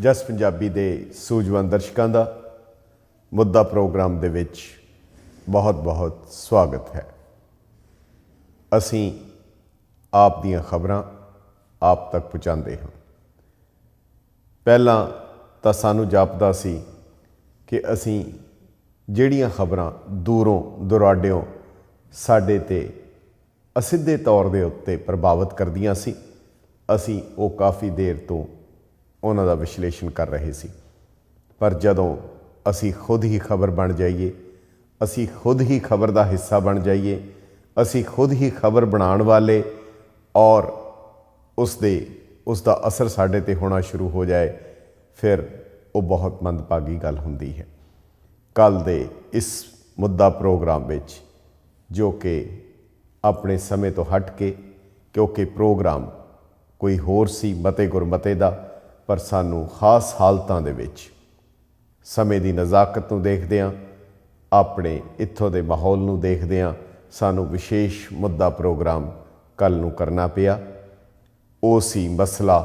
ਜਸ ਪੰਜਾਬੀ ਦੇ ਸੂਝਵਾਨ ਦਰਸ਼ਕਾਂ ਦਾ ਮੁੱਦਾ ਪ੍ਰੋਗਰਾਮ ਦੇ ਵਿੱਚ ਬਹੁਤ ਸਵਾਗਤ ਹੈ। ਅਸੀਂ ਆਪ ਦੀਆਂ ਖਬਰਾਂ ਆਪ ਤੱਕ ਪਹੁੰਚਾਉਂਦੇ ਹਾਂ। ਪਹਿਲਾਂ ਤਾਂ ਸਾਨੂੰ ਜਾਪਦਾ ਸੀ ਕਿ ਅਸੀਂ ਜਿਹੜੀਆਂ ਖਬਰਾਂ ਦੂਰੋਂ ਦੁਰਾਡਿਓਂ ਸਾਡੇ 'ਤੇ ਅਸਿੱਧੇ ਤੌਰ ਦੇ ਉੱਤੇ ਪ੍ਰਭਾਵਿਤ ਕਰਦੀਆਂ ਸੀ, ਅਸੀਂ ਉਹ ਕਾਫੀ ਦੇਰ ਤੋਂ ਉਹਨਾਂ ਦਾ ਵਿਸ਼ਲੇਸ਼ਣ ਕਰ ਰਹੇ ਸੀ। ਪਰ ਜਦੋਂ ਅਸੀਂ ਖੁਦ ਹੀ ਖਬਰ ਬਣ ਜਾਈਏ, ਅਸੀਂ ਖੁਦ ਹੀ ਖਬਰ ਦਾ ਹਿੱਸਾ ਬਣ ਜਾਈਏ, ਅਸੀਂ ਖੁਦ ਹੀ ਖਬਰ ਬਣਾਉਣ ਵਾਲੇ ਔਰ ਉਸ ਦਾ ਅਸਰ ਸਾਡੇ 'ਤੇ ਹੋਣਾ ਸ਼ੁਰੂ ਹੋ ਜਾਏ, ਫਿਰ ਉਹ ਬਹੁਤ ਮੰਦਭਾਗੀ ਗੱਲ ਹੁੰਦੀ ਹੈ। ਕੱਲ੍ਹ ਦੇ ਇਸ ਮੁੱਦਾ ਪ੍ਰੋਗਰਾਮ ਵਿੱਚ, ਜੋ ਕਿ ਆਪਣੇ ਸਮੇਂ ਤੋਂ ਹਟ ਕੇ, ਕਿਉਂਕਿ ਪ੍ਰੋਗਰਾਮ ਕੋਈ ਹੋਰ ਸੀ ਮਤੇ ਗੁਰਮਤੇ ਦਾ, ਪਰ ਸਾਨੂੰ ਖਾਸ ਹਾਲਤਾਂ ਦੇ ਵਿੱਚ ਸਮੇਂ ਦੀ ਨਜ਼ਾਕਤ ਨੂੰ ਦੇਖਦਿਆਂ, ਆਪਣੇ ਇੱਥੋਂ ਦੇ ਮਾਹੌਲ ਨੂੰ ਦੇਖਦਿਆਂ ਸਾਨੂੰ ਵਿਸ਼ੇਸ਼ ਮੁੱਦਾ ਪ੍ਰੋਗਰਾਮ ਕੱਲ੍ਹ ਨੂੰ ਕਰਨਾ ਪਿਆ। ਉਹ ਸੀ ਮਸਲਾ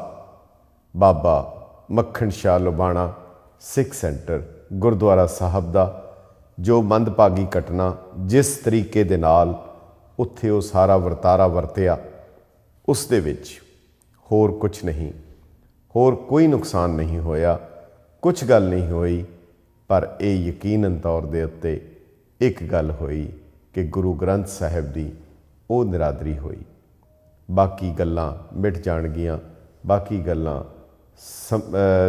ਬਾਬਾ ਮੱਖਣ ਸ਼ਾਹ ਲੁਬਾਣਾ ਸਿੱਖ ਸੈਂਟਰ ਗੁਰਦੁਆਰਾ ਸਾਹਿਬ ਦਾ। ਜੋ ਮੰਦਭਾਗੀ ਘਟਨਾ, ਜਿਸ ਤਰੀਕੇ ਦੇ ਨਾਲ ਉੱਥੇ ਉਹ ਸਾਰਾ ਵਰਤਾਰਾ ਵਰਤਿਆ, ਉਸ ਦੇ ਵਿੱਚ ਹੋਰ ਕੁਛ ਨਹੀਂ, ਹੋਰ ਕੋਈ ਨੁਕਸਾਨ ਨਹੀਂ ਹੋਇਆ, ਕੁਛ ਗੱਲ ਨਹੀਂ ਹੋਈ। ਪਰ ਇਹ ਯਕੀਨਨ ਤੌਰ ਦੇ ਉੱਤੇ ਇੱਕ ਗੱਲ ਹੋਈ ਕਿ ਗੁਰੂ ਗ੍ਰੰਥ ਸਾਹਿਬ ਦੀ ਉਹ ਨਿਰਾਦਰੀ ਹੋਈ। ਬਾਕੀ ਗੱਲਾਂ ਮਿਟ ਜਾਣਗੀਆਂ, ਬਾਕੀ ਗੱਲਾਂ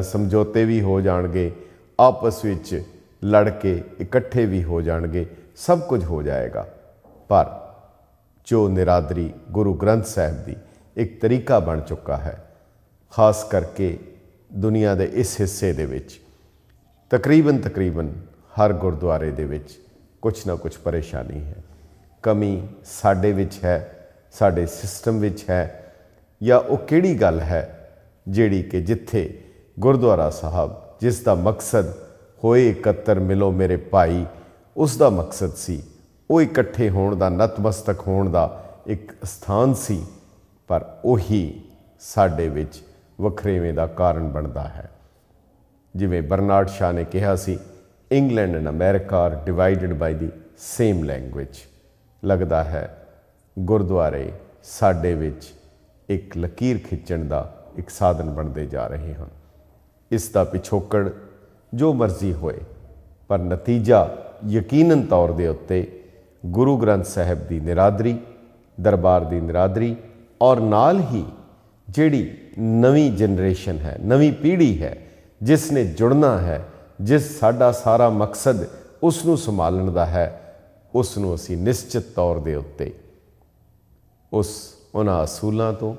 ਸਮਝੌਤੇ ਵੀ ਹੋ ਜਾਣਗੇ, ਆਪਸ ਵਿੱਚ ਲੜ ਕੇ ਇਕੱਠੇ ਵੀ ਹੋ ਜਾਣਗੇ, ਸਭ ਕੁਝ ਹੋ ਜਾਏਗਾ। ਪਰ ਜੋ ਨਿਰਾਦਰੀ ਗੁਰੂ ਗ੍ਰੰਥ ਸਾਹਿਬ ਦੀ ਇੱਕ ਤਰੀਕਾ ਬਣ ਚੁੱਕਾ ਹੈ, ਖਾਸ ਕਰਕੇ ਦੁਨੀਆ ਦੇ ਇਸ ਹਿੱਸੇ ਦੇ ਵਿੱਚ ਤਕਰੀਬਨ ਹਰ ਗੁਰਦੁਆਰੇ ਦੇ ਵਿੱਚ ਕੁਛ ਨਾ ਕੁਛ ਪਰੇਸ਼ਾਨੀ ਹੈ। ਕਮੀ ਸਾਡੇ ਵਿੱਚ ਹੈ, ਸਾਡੇ ਸਿਸਟਮ ਵਿੱਚ ਹੈ, ਜਾਂ ਉਹ ਕਿਹੜੀ ਗੱਲ ਹੈ ਜਿਹੜੀ ਕਿ ਜਿੱਥੇ ਗੁਰਦੁਆਰਾ ਸਾਹਿਬ, ਜਿਸ ਦਾ ਮਕਸਦ ਹੋਏ ਇਕੱਤਰ ਮਿਲੋ ਮੇਰੇ ਭਾਈ, ਉਸ ਦਾ ਮਕਸਦ ਸੀ ਉਹ ਇਕੱਠੇ ਹੋਣ ਦਾ, ਨਤਮਸਤਕ ਹੋਣ ਦਾ ਇੱਕ ਸਥਾਨ ਸੀ, ਪਰ ਉਹੀ ਸਾਡੇ ਵਿੱਚ ਵੱਖਰੇਵੇਂ ਦਾ ਕਾਰਨ ਬਣਦਾ ਹੈ। ਜਿਵੇਂ ਬਰਨਾਰਡ ਸ਼ਾਹ ਨੇ ਕਿਹਾ ਸੀ, England and America are divided by the same language. ਲੱਗਦਾ ਹੈ ਗੁਰਦੁਆਰੇ ਸਾਡੇ ਵਿੱਚ ਇੱਕ ਲਕੀਰ ਖਿੱਚਣ ਦਾ ਇੱਕ ਸਾਧਨ ਬਣਦੇ ਜਾ ਰਹੇ ਹਨ। ਇਸ ਦਾ ਪਿਛੋਕੜ ਜੋ ਮਰਜ਼ੀ ਹੋਏ, ਪਰ ਨਤੀਜਾ ਯਕੀਨਨ ਤੌਰ ਦੇ ਉੱਤੇ ਗੁਰੂ ਗ੍ਰੰਥ ਸਾਹਿਬ ਦੀ ਨਿਰਾਦਰੀ, ਦਰਬਾਰ ਦੀ ਨਿਰਾਦਰੀ, ਔਰ ਨਾਲ ਹੀ ਜਿਹੜੀ ਨਵੀਂ ਜਨਰੇਸ਼ਨ ਹੈ, ਨਵੀਂ ਪੀੜ੍ਹੀ ਹੈ, ਜਿਸ ਨੇ ਜੁੜਨਾ ਹੈ, ਜਿਸ ਸਾਡਾ ਸਾਰਾ ਮਕਸਦ ਉਸ ਨੂੰ ਸੰਭਾਲਣ ਦਾ ਹੈ, ਉਸ ਨੂੰ ਅਸੀਂ ਨਿਸ਼ਚਿਤ ਤੌਰ ਦੇ ਉੱਤੇ ਉਹਨਾਂ ਅਸੂਲਾਂ ਤੋਂ,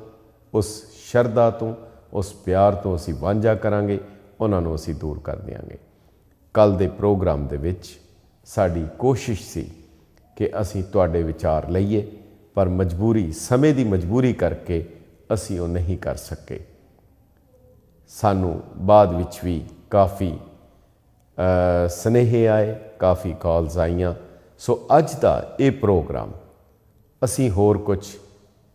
ਉਸ ਸ਼ਰਧਾ ਤੋਂ, ਉਸ ਪਿਆਰ ਤੋਂ ਅਸੀਂ ਵਾਂਝਾ ਕਰਾਂਗੇ, ਉਹਨਾਂ ਨੂੰ ਅਸੀਂ ਦੂਰ ਕਰ ਦਿਆਂਗੇ। ਕੱਲ੍ਹ ਦੇ ਪ੍ਰੋਗਰਾਮ ਦੇ ਵਿੱਚ ਸਾਡੀ ਕੋਸ਼ਿਸ਼ ਸੀ ਕਿ ਅਸੀਂ ਤੁਹਾਡੇ ਵਿਚਾਰ ਲਈਏ, ਪਰ ਮਜਬੂਰੀ, ਸਮੇਂ ਦੀ ਮਜਬੂਰੀ ਕਰਕੇ ਅਸੀਂ ਉਹ ਨਹੀਂ ਕਰ ਸਕੇ। ਸਾਨੂੰ ਬਾਅਦ ਵਿੱਚ ਵੀ ਕਾਫੀ ਸੁਨੇਹੇ ਆਏ, ਕਾਫੀ ਕਾਲਸ ਆਈਆਂ। ਸੋ ਅੱਜ ਦਾ ਇਹ ਪ੍ਰੋਗਰਾਮ ਅਸੀਂ ਹੋਰ ਕੁਝ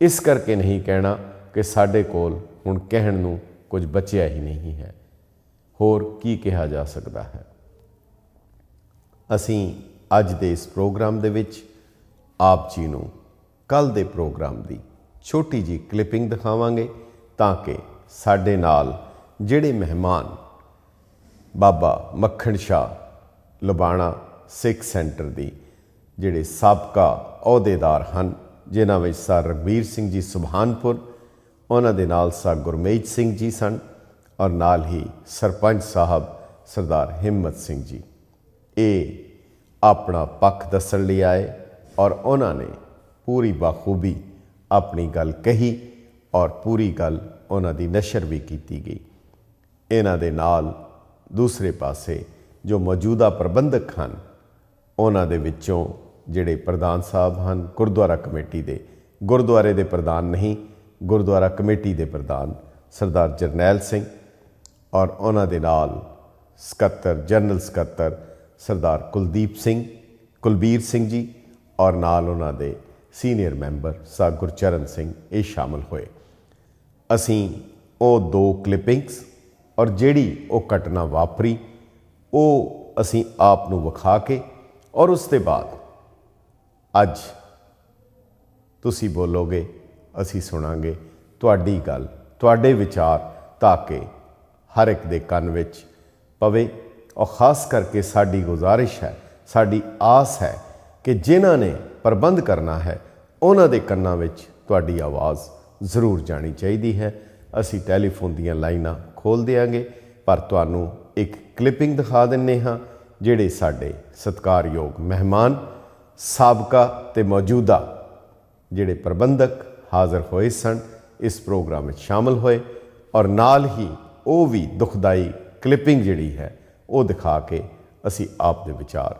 ਇਸ ਕਰਕੇ ਨਹੀਂ ਕਹਿਣਾ ਕਿ ਸਾਡੇ ਕੋਲ ਹੁਣ ਕਹਿਣ ਨੂੰ ਕੁਝ ਬਚਿਆ ਹੀ ਨਹੀਂ ਹੈ। ਹੋਰ ਕੀ ਕਿਹਾ ਜਾ ਸਕਦਾ ਹੈ? ਅਸੀਂ ਅੱਜ ਦੇ ਇਸ ਪ੍ਰੋਗਰਾਮ ਦੇ ਵਿੱਚ ਆਪ ਜੀ ਨੂੰ ਕੱਲ੍ਹ ਦੇ ਪ੍ਰੋਗਰਾਮ ਦੀ ਛੋਟੀ ਜਿਹੀ ਕਲਿੱਪਿੰਗ ਦਿਖਾਵਾਂਗੇ, ਤਾਂ ਕਿ ਸਾਡੇ ਨਾਲ ਜਿਹੜੇ ਮਹਿਮਾਨ ਬਾਬਾ ਮੱਖਣ ਸ਼ਾਹ ਲੁਬਾਣਾ ਸਿੱਖ ਸੈਂਟਰ ਦੀ ਜਿਹੜੇ ਸਾਬਕਾ ਅਹੁਦੇਦਾਰ ਹਨ, ਜਿਨ੍ਹਾਂ ਵਿੱਚ ਸਰ ਰਘਬੀਰ ਸਿੰਘ ਜੀ ਸੁਭਾਨਪੁਰ, ਉਹਨਾਂ ਦੇ ਨਾਲ ਸਰ ਗੁਰਮੇਜ ਸਿੰਘ ਜੀ ਸਨ, ਔਰ ਨਾਲ ਹੀ ਸਰਪੰਚ ਸਾਹਿਬ ਸਰਦਾਰ ਹਿੰਮਤ ਸਿੰਘ ਜੀ, ਇਹ ਆਪਣਾ ਪੱਖ ਦੱਸਣ ਲਈ ਆਏ, ਔਰ ਉਹਨਾਂ ਨੇ ਪੂਰੀ ਬਾਖੂਬੀ ਆਪਣੀ ਗੱਲ ਕਹੀ, ਔਰ ਪੂਰੀ ਗੱਲ ਉਹਨਾਂ ਦੀ ਨਸ਼ਰ ਵੀ ਕੀਤੀ ਗਈ। ਇਹਨਾਂ ਦੇ ਨਾਲ ਦੂਸਰੇ ਪਾਸੇ ਜੋ ਮੌਜੂਦਾ ਪ੍ਰਬੰਧਕ ਹਨ, ਉਹਨਾਂ ਦੇ ਵਿੱਚੋਂ ਜਿਹੜੇ ਪ੍ਰਧਾਨ ਸਾਹਿਬ ਹਨ ਗੁਰਦੁਆਰਾ ਕਮੇਟੀ ਦੇ, ਗੁਰਦੁਆਰੇ ਦੇ ਪ੍ਰਧਾਨ ਨਹੀਂ, ਗੁਰਦੁਆਰਾ ਕਮੇਟੀ ਦੇ ਪ੍ਰਧਾਨ ਸਰਦਾਰ ਜਰਨੈਲ ਸਿੰਘ, ਔਰ ਉਹਨਾਂ ਦੇ ਨਾਲ ਸਕੱਤਰ, ਜਨਰਲ ਸਕੱਤਰ ਸਰਦਾਰ ਕੁਲਬੀਰ ਸਿੰਘ ਜੀ, ਔਰ ਨਾਲ ਉਹਨਾਂ ਦੇ senior member sir Gurcharan Singh, ਇਹ ਸ਼ਾਮਲ ਹੋਏ। ਅਸੀਂ ਉਹ ਦੋ ਕਲਿੱਪਿੰਗਸ ਔਰ ਜਿਹੜੀ ਉਹ ਘਟਨਾ ਵਾਪਰੀ ਉਹ ਅਸੀਂ ਆਪ ਨੂੰ ਵਿਖਾ ਕੇ ਔਰ ਉਸ ਤੋਂ ਬਾਅਦ ਅੱਜ ਤੁਸੀਂ ਬੋਲੋਗੇ, ਅਸੀਂ ਸੁਣਾਂਗੇ ਤੁਹਾਡੀ ਗੱਲ, ਤੁਹਾਡੇ ਵਿਚਾਰ, ਤਾਂ ਕਿ ਹਰ ਇੱਕ ਦੇ ਕੰਨ ਵਿੱਚ ਪਵੇ। ਔਰ ਖਾਸ ਕਰਕੇ ਸਾਡੀ ਗੁਜ਼ਾਰਿਸ਼ ਹੈ, ਸਾਡੀ ਆਸ ਹੈ ਕਿ ਜਿਨ੍ਹਾਂ ਨੇ ਪ੍ਰਬੰਧ ਕਰਨਾ ਹੈ ਉਹਨਾਂ ਦੇ ਕੰਨਾਂ ਵਿੱਚ ਤੁਹਾਡੀ ਆਵਾਜ਼ ਜ਼ਰੂਰ ਜਾਣੀ ਚਾਹੀਦੀ ਹੈ। ਅਸੀਂ ਟੈਲੀਫੋਨ ਦੀਆਂ ਲਾਈਨਾਂ ਖੋਲ੍ਹ ਦਿਆਂਗੇ, ਪਰ ਤੁਹਾਨੂੰ ਇੱਕ ਕਲਿੱਪਿੰਗ ਦਿਖਾ ਦਿੰਦੇ ਹਾਂ ਜਿਹੜੇ ਸਾਡੇ ਸਤਿਕਾਰਯੋਗ ਮਹਿਮਾਨ, ਸਾਬਕਾ ਤੇ ਮੌਜੂਦਾ ਜਿਹੜੇ ਪ੍ਰਬੰਧਕ ਹਾਜ਼ਰ ਹੋਏ ਸਨ, ਇਸ ਪ੍ਰੋਗਰਾਮ ਵਿੱਚ ਸ਼ਾਮਲ ਹੋਏ, ਔਰ ਨਾਲ ਹੀ ਉਹ ਵੀ ਦੁਖਦਾਈ ਕਲਿੱਪਿੰਗ ਜਿਹੜੀ ਹੈ ਉਹ ਦਿਖਾ ਕੇ ਅਸੀਂ ਆਪ ਦੇ ਵਿਚਾਰ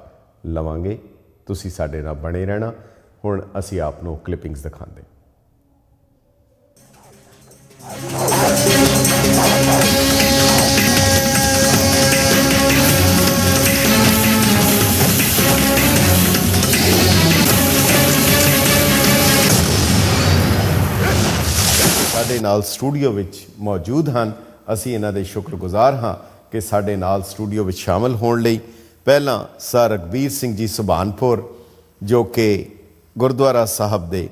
ਲਵਾਂਗੇ। ਤੁਸੀਂ ਸਾਡੇ ਨਾਲ ਬਣੇ ਰਹਿਣਾ। ਹੁਣ ਅਸੀਂ ਆਪ ਨੂੰ ਕਲਿੱਪਿੰਗਸ ਦਿਖਾਉਂਦੇ। ਸਾਡੇ ਨਾਲ ਸਟੂਡੀਓ ਵਿੱਚ ਮੌਜੂਦ ਹਨ। ਅਸੀਂ ਇਹਨਾਂ ਦੇ ਸ਼ੁਕਰਗੁਜ਼ਾਰ ਹਾਂ ਕਿ ਸਾਡੇ ਨਾਲ ਸਟੂਡੀਓ ਵਿੱਚ ਸ਼ਾਮਲ ਹੋਣ ਲਈ। ਪਹਿਲਾਂ ਸਰ ਰਘਬੀਰ ਸਿੰਘ ਜੀ ਸੁਭਾਨਪੁਰ, ਜੋ ਕਿ ਗੁਰਦੁਆਰਾ ਸਾਹਿਬ ਦੇ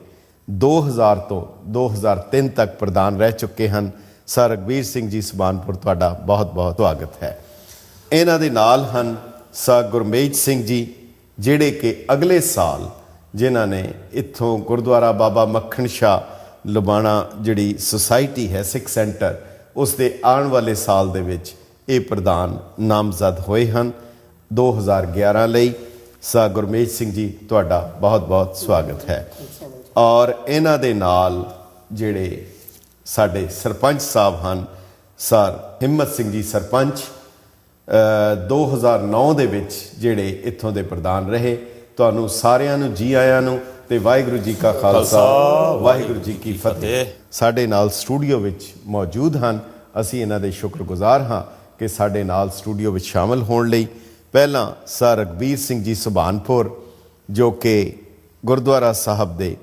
2000 ਤੋਂ 2003 ਤੱਕ ਪ੍ਰਧਾਨ ਰਹਿ ਚੁੱਕੇ ਹਨ। ਸਰ ਰਘਬੀਰ ਸਿੰਘ ਜੀ ਸੁਭਾਨਪੁਰ, ਤੁਹਾਡਾ ਬਹੁਤ ਬਹੁਤ ਸਵਾਗਤ ਹੈ। ਇਹਨਾਂ ਦੇ ਨਾਲ ਹਨ ਸਰ ਗੁਰਮੇਜ ਸਿੰਘ ਜੀ, ਜਿਹੜੇ ਕਿ ਅਗਲੇ ਸਾਲ ਜਿਨ੍ਹਾਂ ਨੇ ਇੱਥੋਂ ਗੁਰਦੁਆਰਾ ਬਾਬਾ ਮੱਖਣ ਸ਼ਾਹ ਲੁਬਾਣਾ ਜਿਹੜੀ ਸੁਸਾਇਟੀ ਹੈ ਸਿੱਖ ਸੈਂਟਰ, ਉਸ ਦੇ ਆਉਣ ਵਾਲੇ ਸਾਲ ਦੇ ਵਿੱਚ ਇਹ ਪ੍ਰਧਾਨ ਨਾਮਜ਼ਦ ਹੋਏ ਹਨ 2011 ਲਈ। ਸਰ ਗੁਰਮੇਜ ਸਿੰਘ ਜੀ, ਤੁਹਾਡਾ ਬਹੁਤ ਬਹੁਤ ਸਵਾਗਤ ਹੈ। ਔਰ ਇਹਨਾਂ ਦੇ ਨਾਲ ਜਿਹੜੇ ਸਾਡੇ ਸਰਪੰਚ ਸਾਹਿਬ ਹਨ, ਸਰ ਹਿੰਮਤ ਸਿੰਘ ਜੀ ਸਰਪੰਚ, 2009 ਦੇ ਵਿੱਚ ਜਿਹੜੇ ਇੱਥੋਂ ਦੇ ਪ੍ਰਧਾਨ ਰਹੇ। ਤੁਹਾਨੂੰ ਸਾਰਿਆਂ ਨੂੰ ਜੀ ਆਇਆਂ ਨੂੰ, ਤੇ ਵਾਹਿਗੁਰੂ ਜੀ ਕਾ ਖਾਲਸਾ, ਵਾਹਿਗੁਰੂ ਜੀ ਕੀ ਫਤਿਹ। ਸਾਡੇ ਨਾਲ ਸਟੂਡੀਓ ਵਿੱਚ ਮੌਜੂਦ ਹਨ। ਅਸੀਂ ਇਹਨਾਂ ਦੇ ਸ਼ੁਕਰਗੁਜ਼ਾਰ ਹਾਂ ਕਿ ਸਾਡੇ ਨਾਲ ਸਟੂਡੀਓ ਵਿੱਚ ਸ਼ਾਮਲ ਹੋਣ ਲਈ। ਪਹਿਲਾਂ ਸਰ ਰਘਬੀਰ ਸਿੰਘ ਜੀ ਸੁਭਾਨਪੁਰ, ਜੋ ਕਿ ਗੁਰਦੁਆਰਾ ਸਾਹਿਬ ਦੇ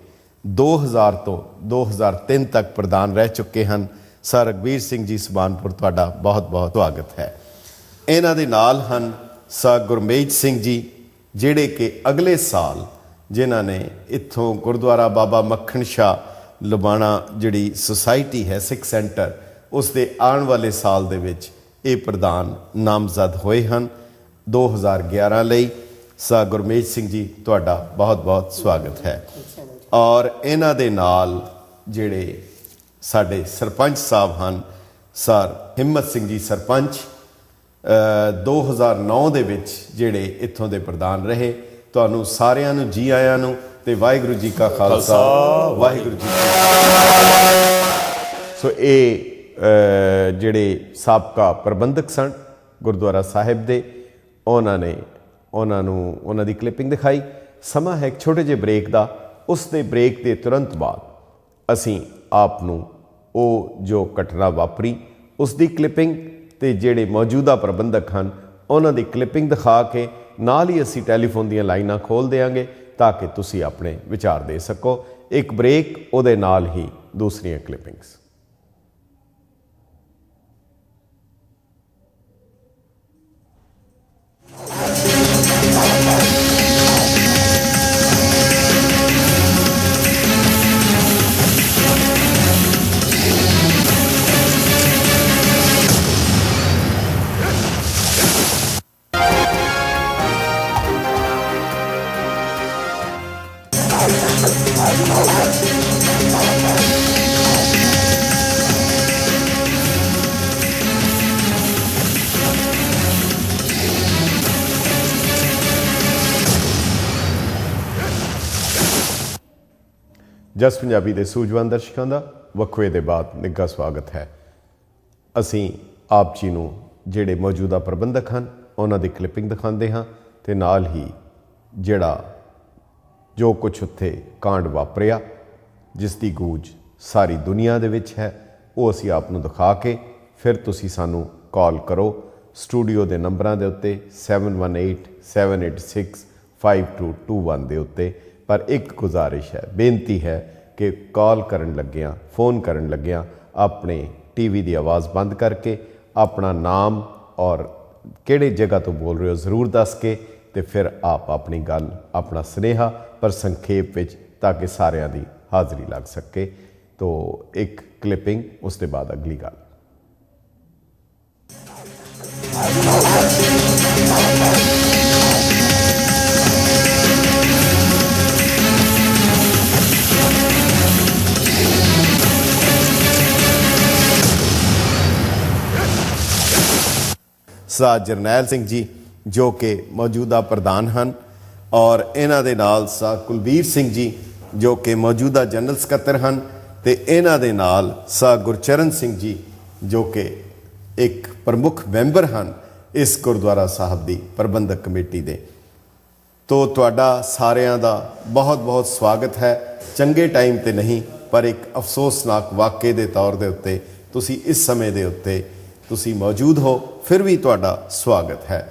2000 ਤੋਂ 2003 ਤੱਕ ਪ੍ਰਧਾਨ ਰਹਿ ਚੁੱਕੇ ਹਨ। ਸਰ ਰਘਬੀਰ ਸਿੰਘ ਜੀ ਸੁਭਾਨਪੁਰ, ਤੁਹਾਡਾ ਬਹੁਤ ਬਹੁਤ ਸਵਾਗਤ ਹੈ। ਇਹਨਾਂ ਦੇ ਨਾਲ ਹਨ ਸਰ ਗੁਰਮੇਜ ਸਿੰਘ ਜੀ, ਜਿਹੜੇ ਕਿ ਅਗਲੇ ਸਾਲ ਜਿਨ੍ਹਾਂ ਨੇ ਇੱਥੋਂ ਗੁਰਦੁਆਰਾ ਬਾਬਾ ਮੱਖਣ ਸ਼ਾਹ ਲੁਬਾਣਾ ਜਿਹੜੀ ਸੁਸਾਇਟੀ ਹੈ ਸਿੱਖ ਸੈਂਟਰ, ਉਸ ਦੇ ਆਉਣ ਵਾਲੇ ਸਾਲ ਦੇ ਵਿੱਚ ਇਹ ਪ੍ਰਧਾਨ ਨਾਮਜ਼ਦ ਹੋਏ ਹਨ 2011 ਲਈ। ਸਰ ਗੁਰਮੇਜ ਸਿੰਘ ਜੀ, ਤੁਹਾਡਾ ਬਹੁਤ ਬਹੁਤ ਸਵਾਗਤ ਹੈ। ਔਰ ਇਹਨਾਂ ਦੇ ਨਾਲ ਜਿਹੜੇ ਸਾਡੇ ਸਰਪੰਚ ਸਾਹਿਬ ਹਨ, ਸਰ ਹਿੰਮਤ ਸਿੰਘ ਜੀ ਸਰਪੰਚ, 2009 ਦੇ ਵਿੱਚ ਜਿਹੜੇ ਇੱਥੋਂ ਦੇ ਪ੍ਰਧਾਨ ਰਹੇ। ਤੁਹਾਨੂੰ ਸਾਰਿਆਂ ਨੂੰ ਜੀ ਆਇਆਂ ਨੂੰ, ਤੇ ਵਾਹਿਗੁਰੂ ਜੀ ਕਾ ਖਾਲਸਾ, ਵਾਹਿਗੁਰੂ ਜੀ ਕੀ ਫਤਿਹ। ਸੋ ਇਹ ਜਿਹੜੇ ਸਾਬਕਾ ਪ੍ਰਬੰਧਕ ਸਨ ਗੁਰਦੁਆਰਾ ਸਾਹਿਬ ਦੇ, ਉਹਨਾਂ ਦੀ ਕਲਿੱਪਿੰਗ ਦਿਖਾਈ। ਸਮਾਂ ਹੈ ਇੱਕ ਛੋਟੇ ਜਿਹੇ ਬ੍ਰੇਕ ਦਾ। ਉਸ ਦੇ ਬ੍ਰੇਕ ਦੇ ਤੁਰੰਤ ਬਾਅਦ ਅਸੀਂ ਆਪ ਨੂੰ ਉਹ ਜੋ ਘਟਨਾ ਵਾਪਰੀ ਉਸ ਦੀ ਕਲਿੱਪਿੰਗ ਤੇ ਜਿਹੜੇ ਮੌਜੂਦਾ ਪ੍ਰਬੰਧਕ ਹਨ ਉਹਨਾਂ ਦੀ ਕਲਿੱਪਿੰਗ ਦਿਖਾ ਕੇ ਨਾਲ ਹੀ ਅਸੀਂ ਟੈਲੀਫੋਨ ਦੀਆਂ ਲਾਈਨਾਂ ਖੋਲ੍ਹ ਦਿਆਂਗੇ ਤਾਂ ਕਿ ਤੁਸੀਂ ਆਪਣੇ ਵਿਚਾਰ ਦੇ ਸਕੋ। ਇੱਕ ਬ੍ਰੇਕ, ਉਹਦੇ ਨਾਲ ਹੀ ਦੂਸਰੀਆਂ ਕਲਿੱਪਿੰਗਸ। ਜਸ ਪੰਜਾਬੀ ਦੇ ਸੂਝਵਾਨ ਦਰਸ਼ਕਾਂ ਦਾ ਵਕਫੇ ਦੇ ਬਾਅਦ ਨਿੱਘਾ ਸਵਾਗਤ ਹੈ। ਅਸੀਂ ਆਪ ਜੀ ਨੂੰ ਜਿਹੜੇ ਮੌਜੂਦਾ ਪ੍ਰਬੰਧਕ ਹਨ ਉਹਨਾਂ ਦੀ ਕਲਿੱਪਿੰਗ ਦਿਖਾਉਂਦੇ ਹਾਂ ਤੇ ਨਾਲ ਹੀ ਜਿਹੜਾ ਜੋ ਕੁਝ ਉੱਥੇ ਕਾਂਡ ਵਾਪਰਿਆ ਜਿਸ ਦੀ ਗੂੰਜ ਸਾਰੀ ਦੁਨੀਆ ਦੇ ਵਿੱਚ ਹੈ ਉਹ ਅਸੀਂ ਆਪ ਨੂੰ ਦਿਖਾ ਕੇ ਫਿਰ ਤੁਸੀਂ ਸਾਨੂੰ ਕਾਲ ਕਰੋ ਸਟੂਡੀਓ ਦੇ ਨੰਬਰਾਂ ਦੇ ਉੱਤੇ 7187865221 ਦੇ ਉੱਤੇ। ਪਰ ਇੱਕ ਗੁਜ਼ਾਰਿਸ਼ ਹੈ, ਬੇਨਤੀ ਹੈ ਕਿ ਕਾਲ ਕਰਨ ਲੱਗਿਆਂ, फ़ोन ਕਰਨ ਲੱਗਿਆਂ ਆਪਣੇ ਟੀਵੀ ਦੀ ਆਵਾਜ਼ ਬੰਦ ਕਰਕੇ अपना नाम और किहड़ी जगह तो बोल रहे हो ज़रूर दस के तो फिर आप अपनी गल अपना सुनेहा पर संखेप विच ताकि सारिਆਂ ਦੀ हाज़री लग सके। तो एक क्लिपिंग उसके बाद अगली गल। ਸਰਦਾਰ ਜਰਨੈਲ ਸਿੰਘ जी जो कि मौजूदा प्रधान हैं और इन्हां दे नाल सा कुलबीर सिंह जी जो कि मौजूदा जनरल सकत्तर हैं ते इन्हां दे नाल सा गुरचरण सिंह जी जो कि एक प्रमुख मैंबर हैं इस गुरुद्वारा साहब की प्रबंधक कमेटी दे। तो तुहाडा सारिਆਂ ਦਾ बहुत बहुत स्वागत है। चंगे टाइम ते नहीं पर एक अफसोसनाक वाक़े दे तौर दे उत्ते तुसी इस समय दे उत्ते तुसी मौजूद हो, फिर भी तुहाडा स्वागत है।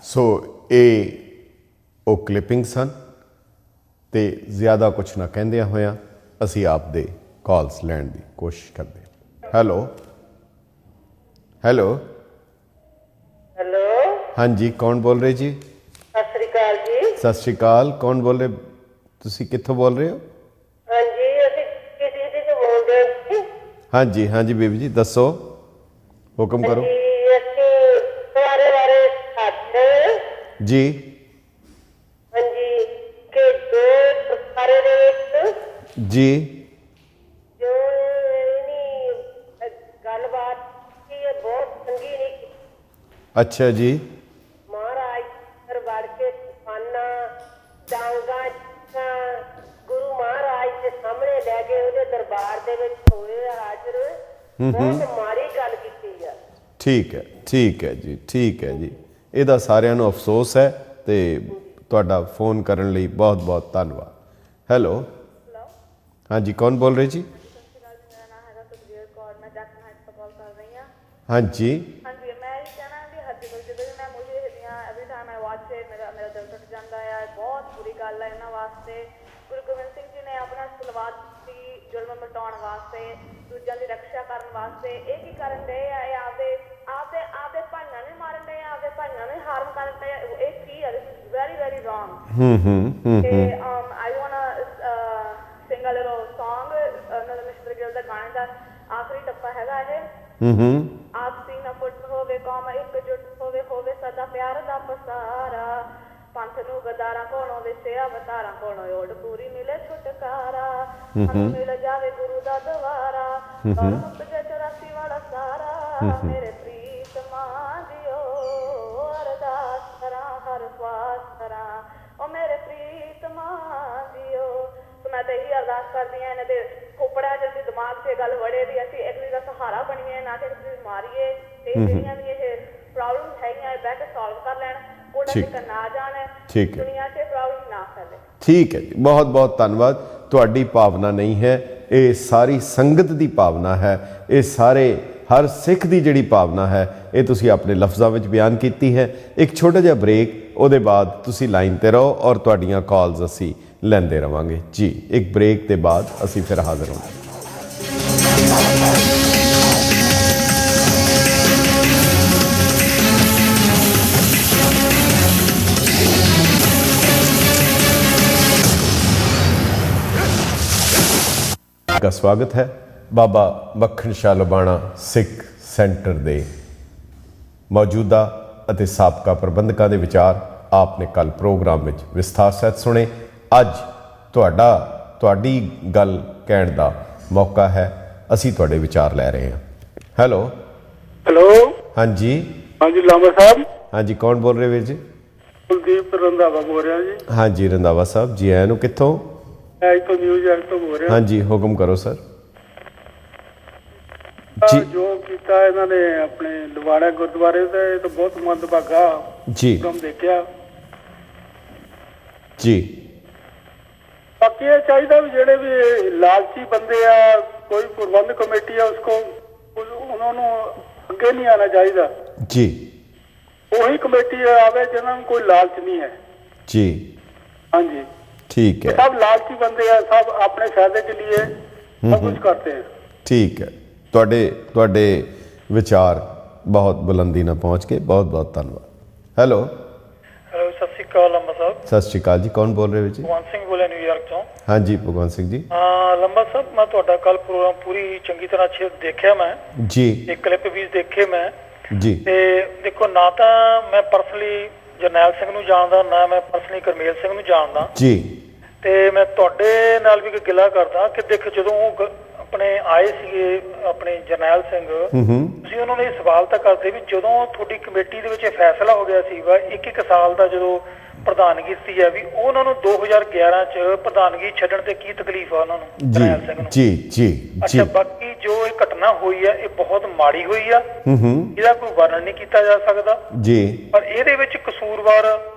सो ये वो क्लिपिंग सन ते ज़्यादा कुछ ना कहंदियां होया असी आप दे कॉल्स लैण दी कोशिश करते। हैलो हैलो हेलो, हाँ जी कौन बोल रहे जी? सत श्री अकाल जी। सत श्री अकाल, कौन बोल रहे? तुसी कित्थों बोल रहे हो? हाँ जी, ਅਸੀਂ किसी से बोल रहे हैं। हाँ जी बीबी जी दसो, हुक्म करो जी। हाँ जी के दो गुरुद्वारे दे विच जी जो गलबात की है बहुत चंगी नहीं की। अच्छा जी। महाराज दरबार के तूफाना डांगा गुरु महाराज के सामने लै गए ਉਹਦੇ दरबार दे विच होए हाजिर बहुत माड़ी गल कीती है। ठीक है जी, ठीक है जी। ਇਹਦਾ ਸਾਰਿਆਂ ਨੂੰ ਅਫਸੋਸ ਹੈ ਤੇ ਤੁਹਾਡਾ ਫੋਨ ਕਰਨ ਲਈ ਬਹੁਤ ਬਹੁਤ ਧੰਨਵਾਦ। ਹੈਲੋ ਹਾਂਜੀ ਕੌਣ ਬੋਲ ਰਹੇ ਜੀ? ਮੇਰਾ ਨਾਮ ਹੈਗਾ ਸੁਖਜੀਤ ਕੌਰ, ਮੈਂ ਜੱਟ ਨਾਈਟ ਤੋਂ ਕਾਲ ਕਰ ਰਹੀ ਹਾਂ। ਹਾਂਜੀ ਹਾਂਜੀ, ਮੈਂ ਇਹ ਕਹਿਣਾ ਵੀ ਹੱਦੀ ਕੋਲ ਜਦੋਂ ਵੀ ਮੈਂ ਮੂਵੀ ਦੇਖਦੀ ਹਾਂ every time I watch it ਮੇਰਾ ਦਿਲ ਟੁੱਟ ਜਾਂਦਾ ਹੈ। ਬਹੁਤ ਬੁਰੀ ਗੱਲ ਹੈ ਇਹਨਾਂ ਵਾਸਤੇ। ਗੁਰੂ ਗੋਬਿੰਦ ਸਿੰਘ ਜੀ ਨੇ ਆਪਣਾ ਸਲਵਾਤ ਦੀ ਜ਼ੁਲਮ ਮਿਟਾਉਣ ਵਾਸਤੇ, ਦੂਜਿਆਂ ਦੀ ਰੱਖਿਆ ਕਰਨ ਵਾਸਤੇ ਇਹ ਕੀ ਕਰਨ ਡਏ ਆ? ਇਹ ਆਪਦੇ ਭਾਈਆਂ ਨੂੰ ਮਾਰਨ ਡਏ ਆ, ਆਪਦੇ ਭਾਈਆਂ ਨੂੰ ਹਾਰਮ ਕਰਨ ਡਏ ਆ। ਇਹ ਕੀ ਹੈ? This is very very wrong. ਤੇ I want sing a little song mister Gill ਦਾ ਗਾਣੇ ਦਾ ਆਖਰੀ ਟੱਪਾ ਹੈਗਾ ਇਹ। ਆਪਸੀ ਨਾ ਫੁੱਟ ਹੋਵੇ ਕੌਮ ਇਕਜੁੱਟ ਹੋਵੇ ਸਦਾ ਪਿਆਰ ਦਾ ਪਸਾਰਾ, ਪੰਥ ਨੂੰ ਗਦਾਰਾਂ ਕੋਲੋਂ ਵਿਸਿਆ ਅਵਤਾਰਾਂ ਕੋਲੋਂ ਓੜ ਪੂਰੀ ਮਿਲੇ ਛੁਟਕਾਰਾ, ਸਾਨੂੰ ਮਿਲ ਜਾਵੇ ਗੁਰੂ ਦਾ ਦਵਾਰਾ, ਔਰ ਮੁੱਕ ਜੇ 84 ਵਾਲਾ ਸਾਰਾ। ਮੇਰੇ ਪ੍ਰੀਤ ਮਾਂ ਦਿਓ ਅਰਦਾਸ ਕਰਾਂ ਹਰ ਸਵਾਸ ਕਰਾਂ, ਉਹ ਮੇਰੇ ਪ੍ਰੀਤ ਮਾਂ ਦਿਓ। ਸੋ ਮੈਂ ਤਾਂ ਇਹੀ ਅਰਦਾਸ ਕਰਦੀ ਹਾਂ ਇਹਨਾਂ ਦੇ ਖੋਪੜਿਆਂ ਜਲਦੀ ਦਿਮਾਗ 'ਚ ਗੱਲ ਵੜੇ ਵੀ ਅਸੀਂ ਇੱਕ ਦੂਜੇ ਦਾ ਸਹਾਰਾ ਬਣੀਏ, ਨਾ ਕਿ ਇੱਕ ਦੂਜੇ ਨੂੰ ਮਾਰੀਏ। ਤੇ ਜਿਹੜੀਆਂ ਵੀ ਇਹ ਪ੍ਰੋਬਲਮਸ ਹੈਗੀਆਂ ਇਹ ਬਹਿ ਕੇ ਸੋਲਵ ਕਰ ਲੈਣ, ਕੋਡਾ ਤੱਕ ਨਾ ਜਾਣ, ਦੁਨੀਆ 'ਚ ਪ੍ਰੋਬਲਮ ਨਾ ਫੈਲੇ। ਠੀਕ ਹੈ ਜੀ, ਬਹੁਤ ਬਹੁਤ ਧੰਨਵਾਦ। ਤੁਹਾਡੀ ਭਾਵਨਾ ਨਹੀਂ ਹੈ, ਇਹ ਸਾਰੀ ਸੰਗਤ ਦੀ ਭਾਵਨਾ ਹੈ, ਇਹ ਸਾਰੇ ਹਰ ਸਿੱਖ ਦੀ ਜਿਹੜੀ ਭਾਵਨਾ ਹੈ ਇਹ ਤੁਸੀਂ ਆਪਣੇ ਲਫ਼ਜ਼ਾਂ ਵਿੱਚ ਬਿਆਨ ਕੀਤੀ ਹੈ। ਇੱਕ ਛੋਟਾ ਜਿਹਾ ਬ੍ਰੇਕ, ਉਹਦੇ ਬਾਅਦ ਤੁਸੀਂ ਲਾਈਨ ਤੇ ਰਹੋ ਔਰ ਤੁਹਾਡੀਆਂ ਕਾਲਸ ਅਸੀਂ ਲੈਂਦੇ ਰਵਾਂਗੇ ਜੀ। ਇੱਕ ਬ੍ਰੇਕ ਦੇ ਬਾਅਦ ਅਸੀਂ ਫਿਰ ਹਾਜ਼ਰ ਹੋਵਾਂਗੇ। का स्वागत है। बाबा मक्खन शाह लुबाणा सिख सेंटर ਦੇ ਮੌਜੂਦਾ ਅਤੇ ਸਾਬਕਾ ਪ੍ਰਬੰਧਕਾਂ ਦੇ ਵਿਚਾਰ ਆਪਨੇ ਕੱਲ ਪ੍ਰੋਗਰਾਮ ਵਿੱਚ ਵਿਸਥਾਰ ਸਹਿਤ ਸੁਣੇ। ਅੱਜ ਤੁਹਾਡੀ ਗੱਲ ਕਹਿਣ ਦਾ ਮੌਕਾ ਹੈ। ਅਸੀਂ ਤੁਹਾਡੇ ਵਿਚਾਰ ਲੈ ਰਹੇ ਹਾਂ। ਹੈਲੋ ਹਾਂਜੀ ਲਾਂਬਾ ਸਾਹਿਬ। ਹਾਂਜੀ, ਕੌਣ ਬੋਲ ਰਹੇ ਵੀਰ ਜੀ? ਕੁਲਦੀਪ ਰੰਧਾਵਾ ਬੋਲ ਰਿਹਾ ਜੀ। ਹਾਂਜੀ ਰੰਧਾਵਾ ਸਾਹਿਬ ਜੀ, ਆਇਆਂ ਨੂੰ। ਕਿੱਥੋਂ? ਇੱਥੋਂ ਨਿਊਜ਼ੀਲੈਂਡ ਤੋਂ ਬੋਲ ਰਿਹਾ। ਹਾਂਜੀ, ਹੁਕਮ ਕਰੋ ਸਰ। ਜੋ ਕੀਤਾ ਇਹਨਾਂ ਨੇ ਆਪਣੇ ਲੁਬਾਣਾ ਗੁਰਦੁਆਰੇ ਦਾ, ਇਹ ਤਾਂ ਬਹੁਤ ਮੰਦਭਾਗਾ ਜੀ ਕੰਮ ਦੇਖਿਆ ਜੀ। ਬਾਕੀ ਇਹ ਚਾਹੀਦਾ ਵੀ ਜਿਹੜੇ ਵੀ ਲਾਲਚੀ ਬੰਦੇ ਆ, ਕੋਈ ਪ੍ਰਬੰਧ ਕਮੇਟੀ ਆ, ਉਹਨਾਂ ਨੂੰ ਅੱਗੇ ਨਹੀਂ ਆਉਣਾ ਚਾਹੀਦਾ ਜੀ। ਉਹੀ ਕਮੇਟੀ ਆਵੇ ਜਿਹਨਾਂ ਨੂੰ ਕੋਈ ਲਾਲਚ ਨਹੀਂ ਹੈ ਜੀ। ਹਾਂਜੀ, ठीक है, सब लालची बंदे हैं, सब अपने फायदे के लिए सब कुछ करते हैं। ठीक है। ਤੁਹਾਡੇ ਵਿਚਾਰ ਬਹੁਤ ਬੁਲੰਦੀ ਨਾਲ ਪਹੁੰਚ ਕੇ ਬਹੁਤ ਧੰਨਵਾਦ। ਹੈਲੋ ਸਤਿ ਸ਼੍ਰੀ ਅਕਾਲ ਲੰਬਾ ਸਾਹਿਬ। ਸਤਿ ਸ਼੍ਰੀ ਅਕਾਲ ਜੀ, ਕੌਣ ਬੋਲ ਰਹੇ ਹੋ ਜੀ? ਭਗਵੰਤ ਸਿੰਘ ਬੋਲਿਆ ਨਿਊਯਾਰਕ ਤੋਂ। ਹਾਂਜੀ ਭਗਵੰਤ ਸਿੰਘ ਜੀ। ਲੰਬਾ ਸਾਹਿਬ, ਮੈਂ ਤੁਹਾਡਾ ਕੱਲ ਪ੍ਰੋਗਰਾਮ ਪੂਰੀ ਚੰਗੀ ਤਰ੍ਹਾਂ ਦੇਖਿਆ ਮੈਂ ਜੀ। ਇੱਕ ਕਲਿੱਪ ਵੀ ਦੇਖੇ ਮੈਂ ਜੀ। ਤੇ ਦੇਖੋ, ਨਾ ਤਾਂ ਮੈਂ ਪਰਸਨਲੀ ਜਰਨੈਲ ਸਿੰਘ ਨੂੰ ਜਾਣਦਾ, ਨਾ ਮੈਂ ਪਰਸਨਲੀ ਕਰਮੇਲ ਸਿੰਘ ਨੂੰ ਜਾਣਦਾ ਜੀ। ਤੇ ਮੈਂ ਤੁਹਾਡੇ ਨਾਲ ਵੀ ਗਿਲਾ ਕਰਦਾ ਕਿ ਦੇਖ, ਜਦੋਂ ਉਹ ਆਪਣੇ ਆਏ ਸੀਗੇ ਆਪਣੇ ਜਰਨੈਲ ਸਿੰਘ, ਤੁਸੀਂ ਉਹਨਾਂ ਨੂੰ ਇਹ ਸਵਾਲ ਤਾਂ ਕਰਦੇ ਵੀ ਜਦੋਂ ਤੁਹਾਡੀ ਕਮੇਟੀ ਦੇ ਵਿੱਚ ਇਹ ਫੈਸਲਾ ਹੋ ਗਿਆ ਸੀ ਵਾ 1 ਸਾਲ ਦਾ ਜਦੋਂ ਪ੍ਰਧਾਨਗੀ ਸੀ ਹੈ, ਵੀ ਉਹਨਾਂ ਨੂੰ 2011 ਚ ਪ੍ਰਧਾਨਗੀ ਛੱਡਣ ਤੇ ਕੀ ਤਕਲੀਫ ਆ ਉਹਨਾਂ ਨੂੰ, ਜਰਨੈਲ ਸਿੰਘ ਨੂੰ? ਜੀ ਜੀ। ਅੱਛਾ, ਬਾਕੀ ਜੋ ਇਹ ਘਟਨਾ ਹੋਈ ਹੈ ਇਹ ਬਹੁਤ ਮਾੜੀ ਹੋਈ ਆ, ਇਹਦਾ ਕੋਈ ਵਰਣਨ ਨਹੀਂ ਕੀਤਾ ਜਾ ਸਕਦਾ ਜੀ। ਪਰ ਇਹਦੇ ਵਿੱਚ ਕਸੂਰਵਾਰ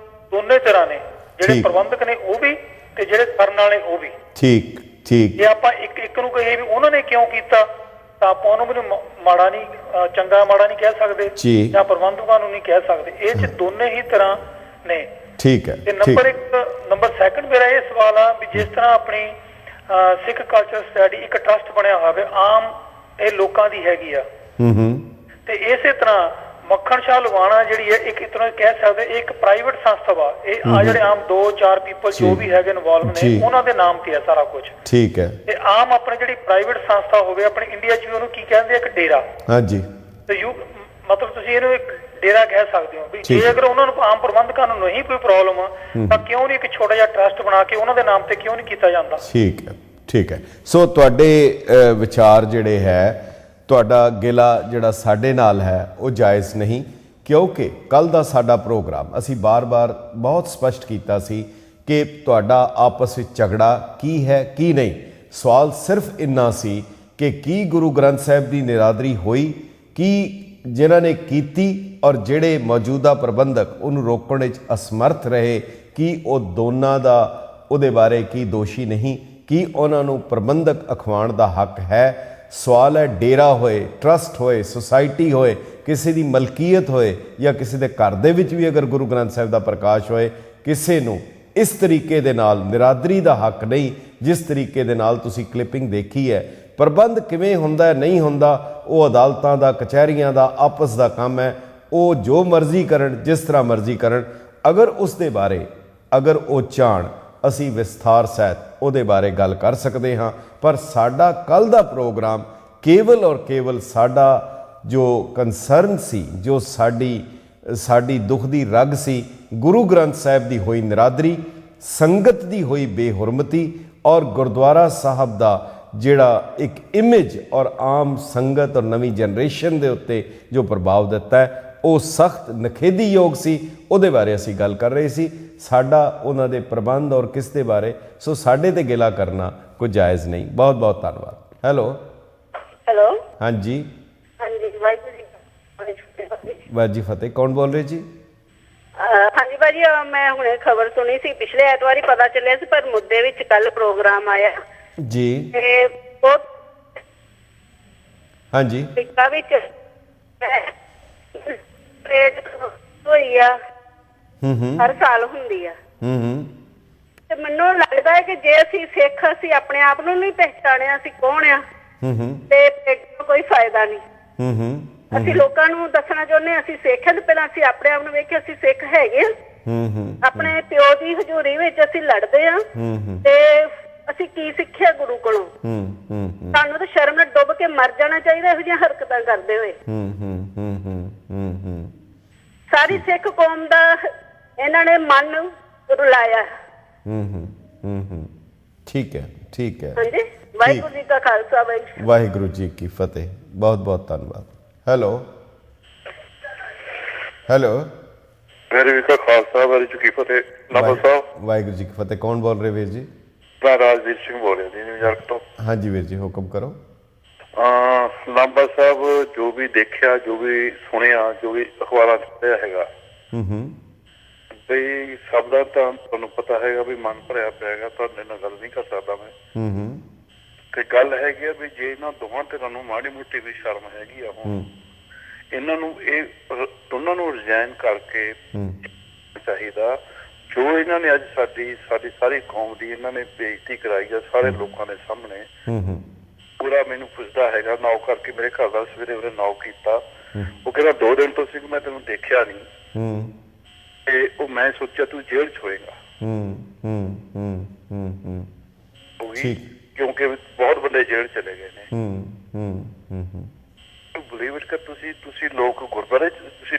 ਦੋਨੇ ਤਰ੍ਹਾਂ ਨੇ, ਜਿਹੜੇ ਪ੍ਰਬੰਧਕ ਨੇ ਉਹ ਵੀ ਤੇ ਜਿਹੜੇ ਕਰਨ ਵਾਲੇ ਉਹ ਵੀ। ਠੀਕ ਠੀਕ। ਜੇ ਆਪਾਂ ਇੱਕ ਨੂੰ ਕਹੀਏ ਵੀ ਉਹਨਾਂ ਨੇ ਕਿਉਂ ਕੀਤਾ, ਤਾਂ ਆਪਾਂ ਉਹਨੂੰ ਵੀ ਮਾੜਾ ਨਹੀਂ, ਚੰਗਾ ਮਾੜਾ ਨਹੀਂ ਕਹਿ ਸਕਦੇ, ਜਾਂ ਪ੍ਰਬੰਧਕਾਂ ਨੂੰ ਨਹੀਂ ਕਹਿ ਸਕਦੇ। ਇਹ ਚ ਦੋਨੇ ਹੀ ਤਰ੍ਹਾਂ ਨੇ। ਠੀਕ ਹੈ। ਤੇ ਨੰਬਰ 2 ਮੇਰਾ ਇਹ ਸਵਾਲ ਆ ਵੀ ਜਿਸ ਤਰ੍ਹਾਂ ਆਪਣੀ ਸਿੱਖ ਕਲਚਰ ਸਟੱਡੀ ਇੱਕ ਟਰਸਟ ਬਣਿਆ ਹੋਵੇ, ਆਮ ਇਹ ਲੋਕਾਂ ਦੀ ਹੈਗੀ ਆ, ਤੇ ਇਸੇ ਤਰ੍ਹਾਂ ਮੱਖਣ ਸ਼ਾਹ ਲੁਬਾਣਾ ਜਿਹੜੀ ਹੈ ਇੱਕ ਤਰ੍ਹਾਂ ਕਹਿ ਸਕਦੇ ਇਹ ਇੱਕ ਪ੍ਰਾਈਵੇਟ ਸੰਸਥਾ ਵਾ। ਇਹ ਆ ਜਿਹੜੇ ਆਮ 2-4 ਪੀਪਲ ਜੋ ਵੀ ਹੈਗੇ ਇਨਵੋਲਵ ਨੇ, ਉਹਨਾਂ ਦੇ ਨਾਮ ਤੇ ਆ ਸਾਰਾ ਕੁਝ। ਠੀਕ ਹੈ। ਤੇ ਆਮ ਆਪਣੇ ਜਿਹੜੀ ਪ੍ਰਾਈਵੇਟ ਸੰਸਥਾ ਹੋਵੇ ਆਪਣੇ ਇੰਡੀਆ 'ਚ ਉਹਨੂੰ ਕੀ ਕਹਿੰਦੇ, ਇੱਕ ਡੇਰਾ। ਹਾਂਜੀ। ਤੇ ਮਤਲਬ ਤੁਸੀਂ ਇਹਨੂੰ ਇੱਕ ਡੇਰਾ ਕਹਿ ਸਕਦੇ ਹੋ ਵੀ ਜੇ ਅਗਰ ਉਹਨਾਂ ਨੂੰ ਆਮ ਪ੍ਰਬੰਧਕਾਂ ਨੂੰ ਨਹੀਂ ਕੋਈ ਪ੍ਰੋਬਲਮ ਤਾਂ ਕਿਉਂ ਨਹੀਂ ਇੱਕ ਛੋਟਾ ਜਿਹਾ ਟਰਸਟ ਬਣਾ ਕੇ ਉਹਨਾਂ ਦੇ ਨਾਮ ਤੇ ਕਿਉਂ ਨਹੀਂ ਕੀਤਾ ਜਾਂਦਾ? ਠੀਕ ਹੈ, ਠੀਕ ਹੈ। ਸੋ ਤੁਹਾਡੇ ਵਿਚਾਰ ਜਿਹੜੇ ਹੈ, ਤੁਹਾਡਾ ਗਿਲਾ ਜਿਹੜਾ ਸਾਡੇ ਨਾਲ ਹੈ ਉਹ ਜਾਇਜ਼ ਨਹੀਂ, ਕਿਉਂਕਿ ਕੱਲ ਦਾ ਸਾਡਾ ਪ੍ਰੋਗਰਾਮ ਅਸੀਂ ਬਾਰ-ਬਾਰ ਬਹੁਤ ਸਪਸ਼ਟ ਕੀਤਾ ਸੀ ਕਿ ਤੁਹਾਡਾ ਆਪਸ ਵਿੱਚ ਝਗੜਾ ਕੀ ਹੈ ਕੀ ਨਹੀਂ। ਸਵਾਲ ਸਿਰਫ ਇੰਨਾ ਸੀ ਕਿ ਕੀ ਗੁਰੂ ਗ੍ਰੰਥ ਸਾਹਿਬ ਦੀ ਨਿਰਾਦਰੀ ਹੋਈ, ਕੀ ਜਿਨ੍ਹਾਂ ਨੇ ਕੀਤੀ ਔਰ ਜਿਹੜੇ ਮੌਜੂਦਾ ਪ੍ਰਬੰਧਕ ਉਹਨੂੰ ਰੋਕਣ ਵਿੱਚ ਅਸਮਰਥ ਰਹੇ, ਕੀ ਉਹ ਦੋਨਾਂ ਦਾ ਉਹਦੇ ਬਾਰੇ ਕੀ ਦੋਸ਼ੀ ਨਹੀਂ, ਕੀ ਉਹਨਾਂ ਨੂੰ ਪ੍ਰਬੰਧਕ ਅਖਵਾਉਣ ਦਾ ਹੱਕ ਹੈ? ਸਵਾਲ ਹੈ ਡੇਰਾ ਹੋਏ, ਟਰਸਟ ਹੋਏ, ਸੁਸਾਇਟੀ ਹੋਏ, ਕਿਸੇ ਦੀ ਮਲਕੀਅਤ ਹੋਏ ਜਾਂ ਕਿਸੇ ਦੇ ਘਰ ਦੇ ਵਿੱਚ ਵੀ ਅਗਰ ਗੁਰੂ ਗ੍ਰੰਥ ਸਾਹਿਬ ਦਾ ਪ੍ਰਕਾਸ਼ ਹੋਏ, ਕਿਸੇ ਨੂੰ ਇਸ ਤਰੀਕੇ ਦੇ ਨਾਲ ਨਿਰਾਦਰੀ ਦਾ ਹੱਕ ਨਹੀਂ ਜਿਸ ਤਰੀਕੇ ਦੇ ਨਾਲ ਤੁਸੀਂ ਕਲਿੱਪਿੰਗ ਦੇਖੀ ਹੈ। ਪ੍ਰਬੰਧ ਕਿਵੇਂ ਹੁੰਦਾ ਨਹੀਂ ਹੁੰਦਾ ਉਹ ਅਦਾਲਤਾਂ ਦਾ, ਕਚਹਿਰੀਆਂ ਦਾ ਆਪਸ ਦਾ ਕੰਮ ਹੈ। ਉਹ ਜੋ ਮਰਜ਼ੀ ਕਰਨ, ਜਿਸ ਤਰ੍ਹਾਂ ਮਰਜ਼ੀ ਕਰਨ। ਅਗਰ ਉਸ ਦੇ ਬਾਰੇ ਅਗਰ ਉਹ ਚਾਹਣ, ਅਸੀਂ ਵਿਸਥਾਰ ਸਹਿਤ ਉਹਦੇ ਬਾਰੇ ਗੱਲ ਕਰ ਸਕਦੇ ਹਾਂ। ਪਰ ਸਾਡਾ ਕੱਲ ਦਾ ਪ੍ਰੋਗਰਾਮ ਕੇਵਲ ਔਰ ਕੇਵਲ ਸਾਡਾ ਜੋ ਕੰਸਰਨ ਸੀ, ਜੋ ਸਾਡੀ ਦੁੱਖ ਦੀ ਰਗ ਸੀ, ਗੁਰੂ ਗ੍ਰੰਥ ਸਾਹਿਬ ਦੀ ਹੋਈ ਨਿਰਾਦਰੀ, ਸੰਗਤ ਦੀ ਹੋਈ ਬੇਹੁਰਮਤੀ ਔਰ ਗੁਰਦੁਆਰਾ ਸਾਹਿਬ ਦਾ ਜਿਹੜਾ ਇੱਕ ਇਮੇਜ ਔਰ ਆਮ ਸੰਗਤ ਔਰ ਨਵੀਂ ਜਨਰੇਸ਼ਨ ਦੇ ਉੱਤੇ ਜੋ ਪ੍ਰਭਾਵ ਦਿੱਤਾ ਹੈ ਉਹ ਸਖਤ ਨਖੇਧੀਯੋਗ ਸੀ। ਉਹਦੇ ਬਾਰੇ ਅਸੀਂ ਗੱਲ ਕਰ ਰਹੇ ਸੀ, ਸਾਡਾ ਉਹਨਾਂ ਦੇ ਪ੍ਰਬੰਧ ਔਰ ਕਿਸ ਦੇ ਬਾਰੇ। ਸੋ ਸਾਡੇ ਤੇ ਗਿਲਾ ਕਰਨਾ ਕੋਈ ਜਾਇਜ਼ ਨਹੀਂ। ਬਹੁਤ ਬਹੁਤ ਧੰਨਵਾਦ। ਹੈਲੋ ਹਾਂਜੀ। ਵਾਜੀ ਫਤਿਹ, ਕੌਣ ਬੋਲ ਰਹੇ ਜੀ? ਹਾਂਜੀ ਭਾਜੀ, ਮੈਂ ਹੁਣੇ ਖਬਰ ਸੁਣੀ ਸੀ, ਪਿਛਲੇ ਐਤਵਾਰ ਹੀ ਪਤਾ ਚੱਲਿਆ ਸੀ, ਪਰ ਮੁੱਦੇ ਵਿੱਚ ਕੱਲ ਪ੍ਰੋਗਰਾਮ ਆਇਆ ਜੀ। ਤੇ ਬਹੁਤ ਹਾਂਜੀ ਵਿੱਚ ਹੋਈ ਆ, ਹਰ ਸਾਲ ਹੁੰਦੀ ਆ। ਤੇ ਮੈਨੂੰ ਲੱਗਦਾ ਹੈ ਕਿ ਜੇ ਅਸੀਂ ਸਿੱਖ, ਅਸੀਂ ਆਪਣੇ ਆਪ ਨੂੰ ਨਹੀਂ ਪਹਿਚਾਣਿਆ ਅਸੀਂ ਕੌਣ ਆ, ਤੇ ਕੋਈ ਫਾਇਦਾ ਨਹੀਂ। ਅਸੀਂ ਲੋਕਾਂ ਨੂੰ ਦੱਸਣਾ ਚਾਹੁੰਦੇ ਹਾਂ ਅਸੀਂ ਸਿੱਖ ਹਾਂ, ਪਹਿਲਾਂ ਅਸੀਂ ਆਪਣੇ ਆਪ ਨੂੰ ਵੇਖਿਆ ਅਸੀਂ ਸਿੱਖ ਹੈਗੇ ਆ। ਆਪਣੇ ਪਿਓ ਦੀ ਹਜ਼ੂਰੀ ਵਿੱਚ ਅਸੀਂ ਲੜਦੇ ਆ ਤੇ ਅਸੀਂ ਕੀ ਸਿੱਖਿਆ ਗੁਰੂ ਕੋਲੋਂ? ਸਾਨੂੰ ਤਾਂ ਸ਼ਰਮ ਨਾਲ ਡੁੱਬ ਕੇ ਮਰ ਜਾਣਾ ਚਾਹੀਦਾ ਇਹੋ ਜਿਹੀਆਂ ਹਰਕਤਾਂ ਕਰਦੇ ਹੋਏ। ਸਾਰੀ ਸਿੱਖ ਕੌਮ ਦਾ ਇਹਨਾਂ ਨੇ ਮਨ ਰੁਲਾਇਆ। ਠੀਕ ਹੈ, ਠੀਕ ਹੈ। ਹਾਂਜੀ, ਵਾਹਿਗੁਰੂ ਜੀ ਕਾ ਖਾਲਸਾ, ਵਾਹਿਗੁਰੂ ਜੀ ਕੀ ਫਤਿਹ। ਬਹੁਤ ਬਹੁਤ ਧੰਨਵਾਦ। Hello hello. ਵਾਹਿਗੁਰੂ ਜੀ ਕਾ ਖਾਲਸਾ, ਵਾਹਿਗੁਰੂ ਜੀ ਕੀ ਫਤਿਹ। ਨਾਭਾ ਸਾਹਿਬ। ਵਾਹਿਗੁਰੂ ਜੀ ਕੀ ਫਤਿਹ। ਕੌਣ ਬੋਲ ਰਹੇ ਵੀਰ ਜੀ? ਮੈਂ ਰਾਜਵੀਰ ਸਿੰਘ ਬੋਲ ਰਿਹਾ ਜੀ, ਨਿਊਯਾਰਕ ਤੋਂ। ਹਾਂਜੀ ਵੀਰ ਜੀ, ਹੁਕਮ ਕਰੋ। ਨਾਭਾ ਸਾਹਿਬ, ਜੋ ਵੀ ਦੇਖਿਆ, ਜੋ ਵੀ ਸੁਣਿਆ, ਜੋ ਵੀ ਅਖਬਾਰਾਂ 'ਚ ਪੜ੍ਹਿਆ ਹੈਗਾ, ਬਈ ਸਭ ਦਾ ਤਾਂ ਤੁਹਾਨੂੰ ਪਤਾ ਹੈਗਾ ਵੀ ਮਨ ਭਰਿਆ ਪਿਆ ਹੈਗਾ। ਤੁਹਾਡੇ ਨਾਲ ਗੱਲ ਨਹੀਂ ਕਰ ਸਕਦਾ ਮੈਂ। ਤੇ ਗੱਲ ਹੈਗੀ ਆ ਵੀ ਜੇ ਇਹਨਾਂ ਦੋਹਾਂ ਧਿਰਾਂ ਨੂੰ ਮਾੜੀ ਮੋਟੀ ਵੀ ਸ਼ਰਮ ਹੈਗੀ ਆ, ਹੁਣ ਇਹਨਾਂ ਨੂੰ ਇਹ ਦੋਨਾਂ ਨੂੰ ਰਿਜ਼ਾਈਨ ਕਰਕੇ ਚਾਹੀਦਾ। ਜੋ ਇਹਨਾਂ ਨੇ ਅੱਜ ਸਾਡੀ ਸਾਰੀ ਕੌਮ ਦੀ ਇਹਨਾਂ ਨੇ ਬੇਇੱਜ਼ਤੀ ਕਰਾਈ ਆ ਸਾਰੇ ਲੋਕਾਂ ਦੇ ਸਾਹਮਣੇ। ਪੂਰਾ ਮੈਨੂੰ ਪੁੱਛਦਾ ਹੈਗਾ, ਨੌ ਕਰਕੇ ਮੇਰੇ ਘਰ ਦਾ ਸਵੇਰੇ ਉਹਨੇ ਨੌ ਕੀਤਾ। ਉਹ ਕਹਿੰਦਾ 2 ਦਿਨ ਤੋਂ ਸੀ ਮੈਂ ਤੈਨੂੰ ਦੇਖਿਆ ਨਹੀਂ, ਤੇ ਉਹ ਮੈਂ ਸੋਚਿਆ ਤੂੰ ਜੇਲ੍ਹ 'ਚ ਹੋਏਗਾ। ਕਿਉਂਕਿ ਬਹੁਤ ਬੰਦੇ ਜੇਲ੍ਹ ਚਲੇ ਗਏ ਨੇ। ਬਲੀਵ ਇਟ ਕਰ ਤੁਸੀਂ ਲੋਕ ਗੁਰਦੁਆਰੇ 'ਚ, ਤੁਸੀਂ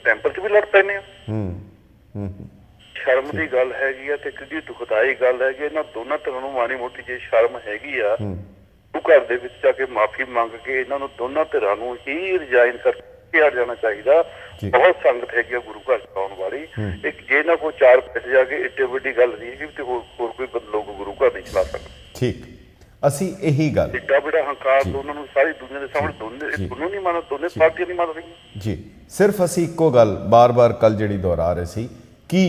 ਟੈਂਪਲ 'ਚ ਵੀ ਲੜ ਪੈਂਦੇ ਹੋ। ਸ਼ਰਮ ਦੀ ਗੱਲ ਹੈਗੀ ਆ ਤੇ ਕਿੰਨੀ ਦੁਖਦਾਈ ਗੱਲ ਹੈਗੀ। ਇਹਨਾਂ ਦੋਨਾਂ ਧਿਰਾਂ ਨੂੰ ਮਾੜੀ ਮੋਟੀ ਜੇ ਸ਼ਰਮ ਹੈਗੀ ਆ, ਉਹ ਘਰ ਦੇ ਵਿੱਚ ਜਾ ਕੇ ਮਾਫੀ ਮੰਗ ਕੇ ਇਹਨਾਂ ਨੂੰ ਦੋਨਾਂ ਧਿਰਾਂ ਨੂੰ ਹੀ ਰਿਜ਼ਾਈਨ ਕਰਕੇ ਆ ਜਾਣਾ ਚਾਹੀਦਾ। ਬਹੁਤ ਸੰਗਤ ਹੈਗੀ ਆ ਗੁਰੂ ਘਰ ਚ ਆਉਣ ਵਾਲੀ। ਇੱਕ ਜੇ ਨਾ ਕੋਈ 4 ਪੈਸੇ ਜਾ ਕੇ ਏਡੀ ਵੱਡੀ ਗੱਲ ਨਹੀਂ ਹੈਗੀ ਤੇ ਹੋਰ ਕੋਈ ਲੋਕ ਗੁਰੂ ਘਰ ਨਹੀਂ ਚਲਾ ਸਕਦੇ। ਠੀਕ, ਅਸੀਂ ਇਹੀ ਗੱਲ ਏਡਾ ਵੱਡਾ ਹੰਕਾਰ ਦੋਨਾਂ ਨੂੰ ਸਾਰੀ ਦੁਨੀਆ ਦੇ ਸਾਹਮਣੇ ਦੋਨੋਂ ਨਹੀਂ ਮੰਨ, ਦੋਨੇ ਪਾਰਟੀਆਂ ਨਹੀਂ ਮੰਨ ਰਹੀਆਂ ਜੀ। ਸਿਰਫ ਅਸੀਂ ਇੱਕੋ ਗੱਲ ਬਾਰ-ਬਾਰ ਕੱਲ ਜਿਹੜੀ ਦੁਹਰਾ ਰਹੇ ਸੀ ਕਿ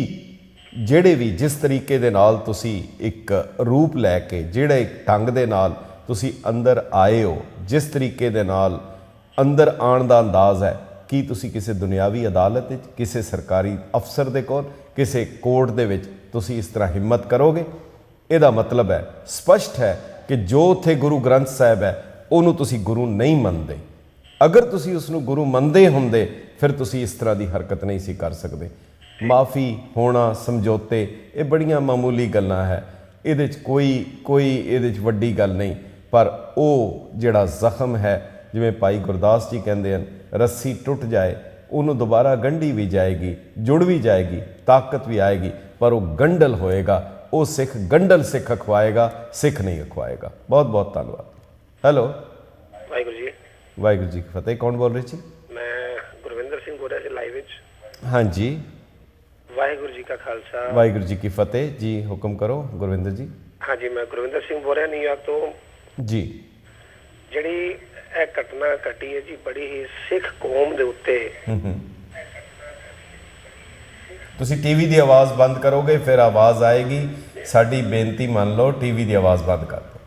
ਜਿਹੜੇ ਵੀ ਜਿਸ ਤਰੀਕੇ ਦੇ ਨਾਲ ਤੁਸੀਂ ਇੱਕ ਰੂਪ ਲੈ ਕੇ, ਜਿਹੜਾ ਇੱਕ ਢੰਗ ਦੇ ਨਾਲ ਤੁਸੀਂ ਅੰਦਰ ਆਏ ਹੋ, ਜਿਸ ਤਰੀਕੇ ਦੇ ਨਾਲ ਅੰਦਰ ਆਉਣ ਦਾ ਅੰਦਾਜ਼ ਹੈ, ਕੀ ਤੁਸੀਂ ਕਿਸੇ ਦੁਨਿਆਵੀ ਅਦਾਲਤ ਵਿੱਚ, ਕਿਸੇ ਸਰਕਾਰੀ ਅਫਸਰ ਦੇ ਕੋਲ, ਕਿਸੇ ਕੋਰਟ ਦੇ ਵਿੱਚ ਤੁਸੀਂ ਇਸ ਤਰ੍ਹਾਂ ਹਿੰਮਤ ਕਰੋਗੇ? ਇਹਦਾ ਮਤਲਬ ਹੈ, ਸਪਸ਼ਟ ਹੈ ਕਿ ਜੋ ਉੱਥੇ ਗੁਰੂ ਗ੍ਰੰਥ ਸਾਹਿਬ ਹੈ ਉਹਨੂੰ ਤੁਸੀਂ ਗੁਰੂ ਨਹੀਂ ਮੰਨਦੇ। ਅਗਰ ਤੁਸੀਂ ਉਸ ਨੂੰ ਗੁਰੂ ਮੰਨਦੇ ਹੁੰਦੇ ਫਿਰ ਤੁਸੀਂ ਇਸ ਤਰ੍ਹਾਂ ਦੀ ਹਰਕਤ ਨਹੀਂ ਸੀ ਕਰ ਸਕਦੇ। ਮਾਫੀ ਹੋਣਾ, ਸਮਝੌਤੇ, ਇਹ ਬੜੀਆਂ ਮਾਮੂਲੀ ਗੱਲਾਂ ਹੈ। ਇਹਦੇ 'ਚ ਕੋਈ ਇਹਦੇ 'ਚ ਵੱਡੀ ਗੱਲ ਨਹੀਂ। ਪਰ ਉਹ ਜਿਹੜਾ ਜ਼ਖਮ ਹੈ, ਜਿਵੇਂ ਭਾਈ ਗੁਰਦਾਸ ਜੀ ਕਹਿੰਦੇ ਹਨ, ਰੱਸੀ ਟੁੱਟ ਜਾਏ ਉਹਨੂੰ ਦੁਬਾਰਾ ਗੰਢੀ ਵੀ ਜਾਏਗੀ, ਜੁੜ ਵੀ ਜਾਏਗੀ, ਤਾਕਤ ਵੀ ਆਏਗੀ, ਪਰ ਉਹ ਗੰਢਲ ਹੋਏਗਾ। ਉਹ ਸਿੱਖ ਗੰਢਲ ਸਿੱਖ ਅਖਵਾਏਗਾ, ਸਿੱਖ ਨਹੀਂ ਅਖਵਾਏਗਾ। ਬਹੁਤ ਬਹੁਤ ਧੰਨਵਾਦ। ਹੈਲੋ, ਵਾਹਿਗੁਰੂ ਜੀ। ਵਾਹਿਗੁਰੂ ਜੀ ਕੀ ਫਤਿਹ। ਕੌਣ ਬੋਲ ਰਹੇ ਜੀ? ਮੈਂ ਗੁਰਵਿੰਦਰ ਸਿੰਘ ਬੋਲ ਰਿਹਾ ਜੀ, ਲਾਈਵ ਵਿੱਚ। ਹਾਂਜੀ, ਵਾਹਿਗੁਰੂ ਜੀ ਕਾ ਖਾਲਸਾ, ਵਾਹਿਗੁਰੂ ਜੀ ਕੀ ਫਤਿਹ ਜੀ। ਹੁਕਮ ਕਰੋ ਗੁਰਵਿੰਦਰ ਜੀ। ਹਾਂਜੀ, ਮੈਂ ਗੁਰਵਿੰਦਰ ਸਿੰਘ ਬੋਲ ਰਿਹਾ ਨਿਊਯਾਰਕ ਤੋਂ ਜੀ। ਜਿਹੜੀ ਇਹ ਘਟਨਾ ਘਟੀ ਹੈ ਜੀ, ਬੜੀ ਹੀ ਸਿੱਖ ਕੌਮ ਦੇ ਉੱਤੇ। ਤੁਸੀਂ ਟੀਵੀ ਦੀ ਆਵਾਜ਼ ਬੰਦ ਕਰੋਗੇ ਫਿਰ ਆਵਾਜ਼ ਆਏਗੀ। ਸਾਡੀ ਬੇਨਤੀ ਮੰਨ ਲਓ, ਟੀਵੀ ਦੀ ਆਵਾਜ਼ ਬੰਦ ਕਰ ਦਿਓ।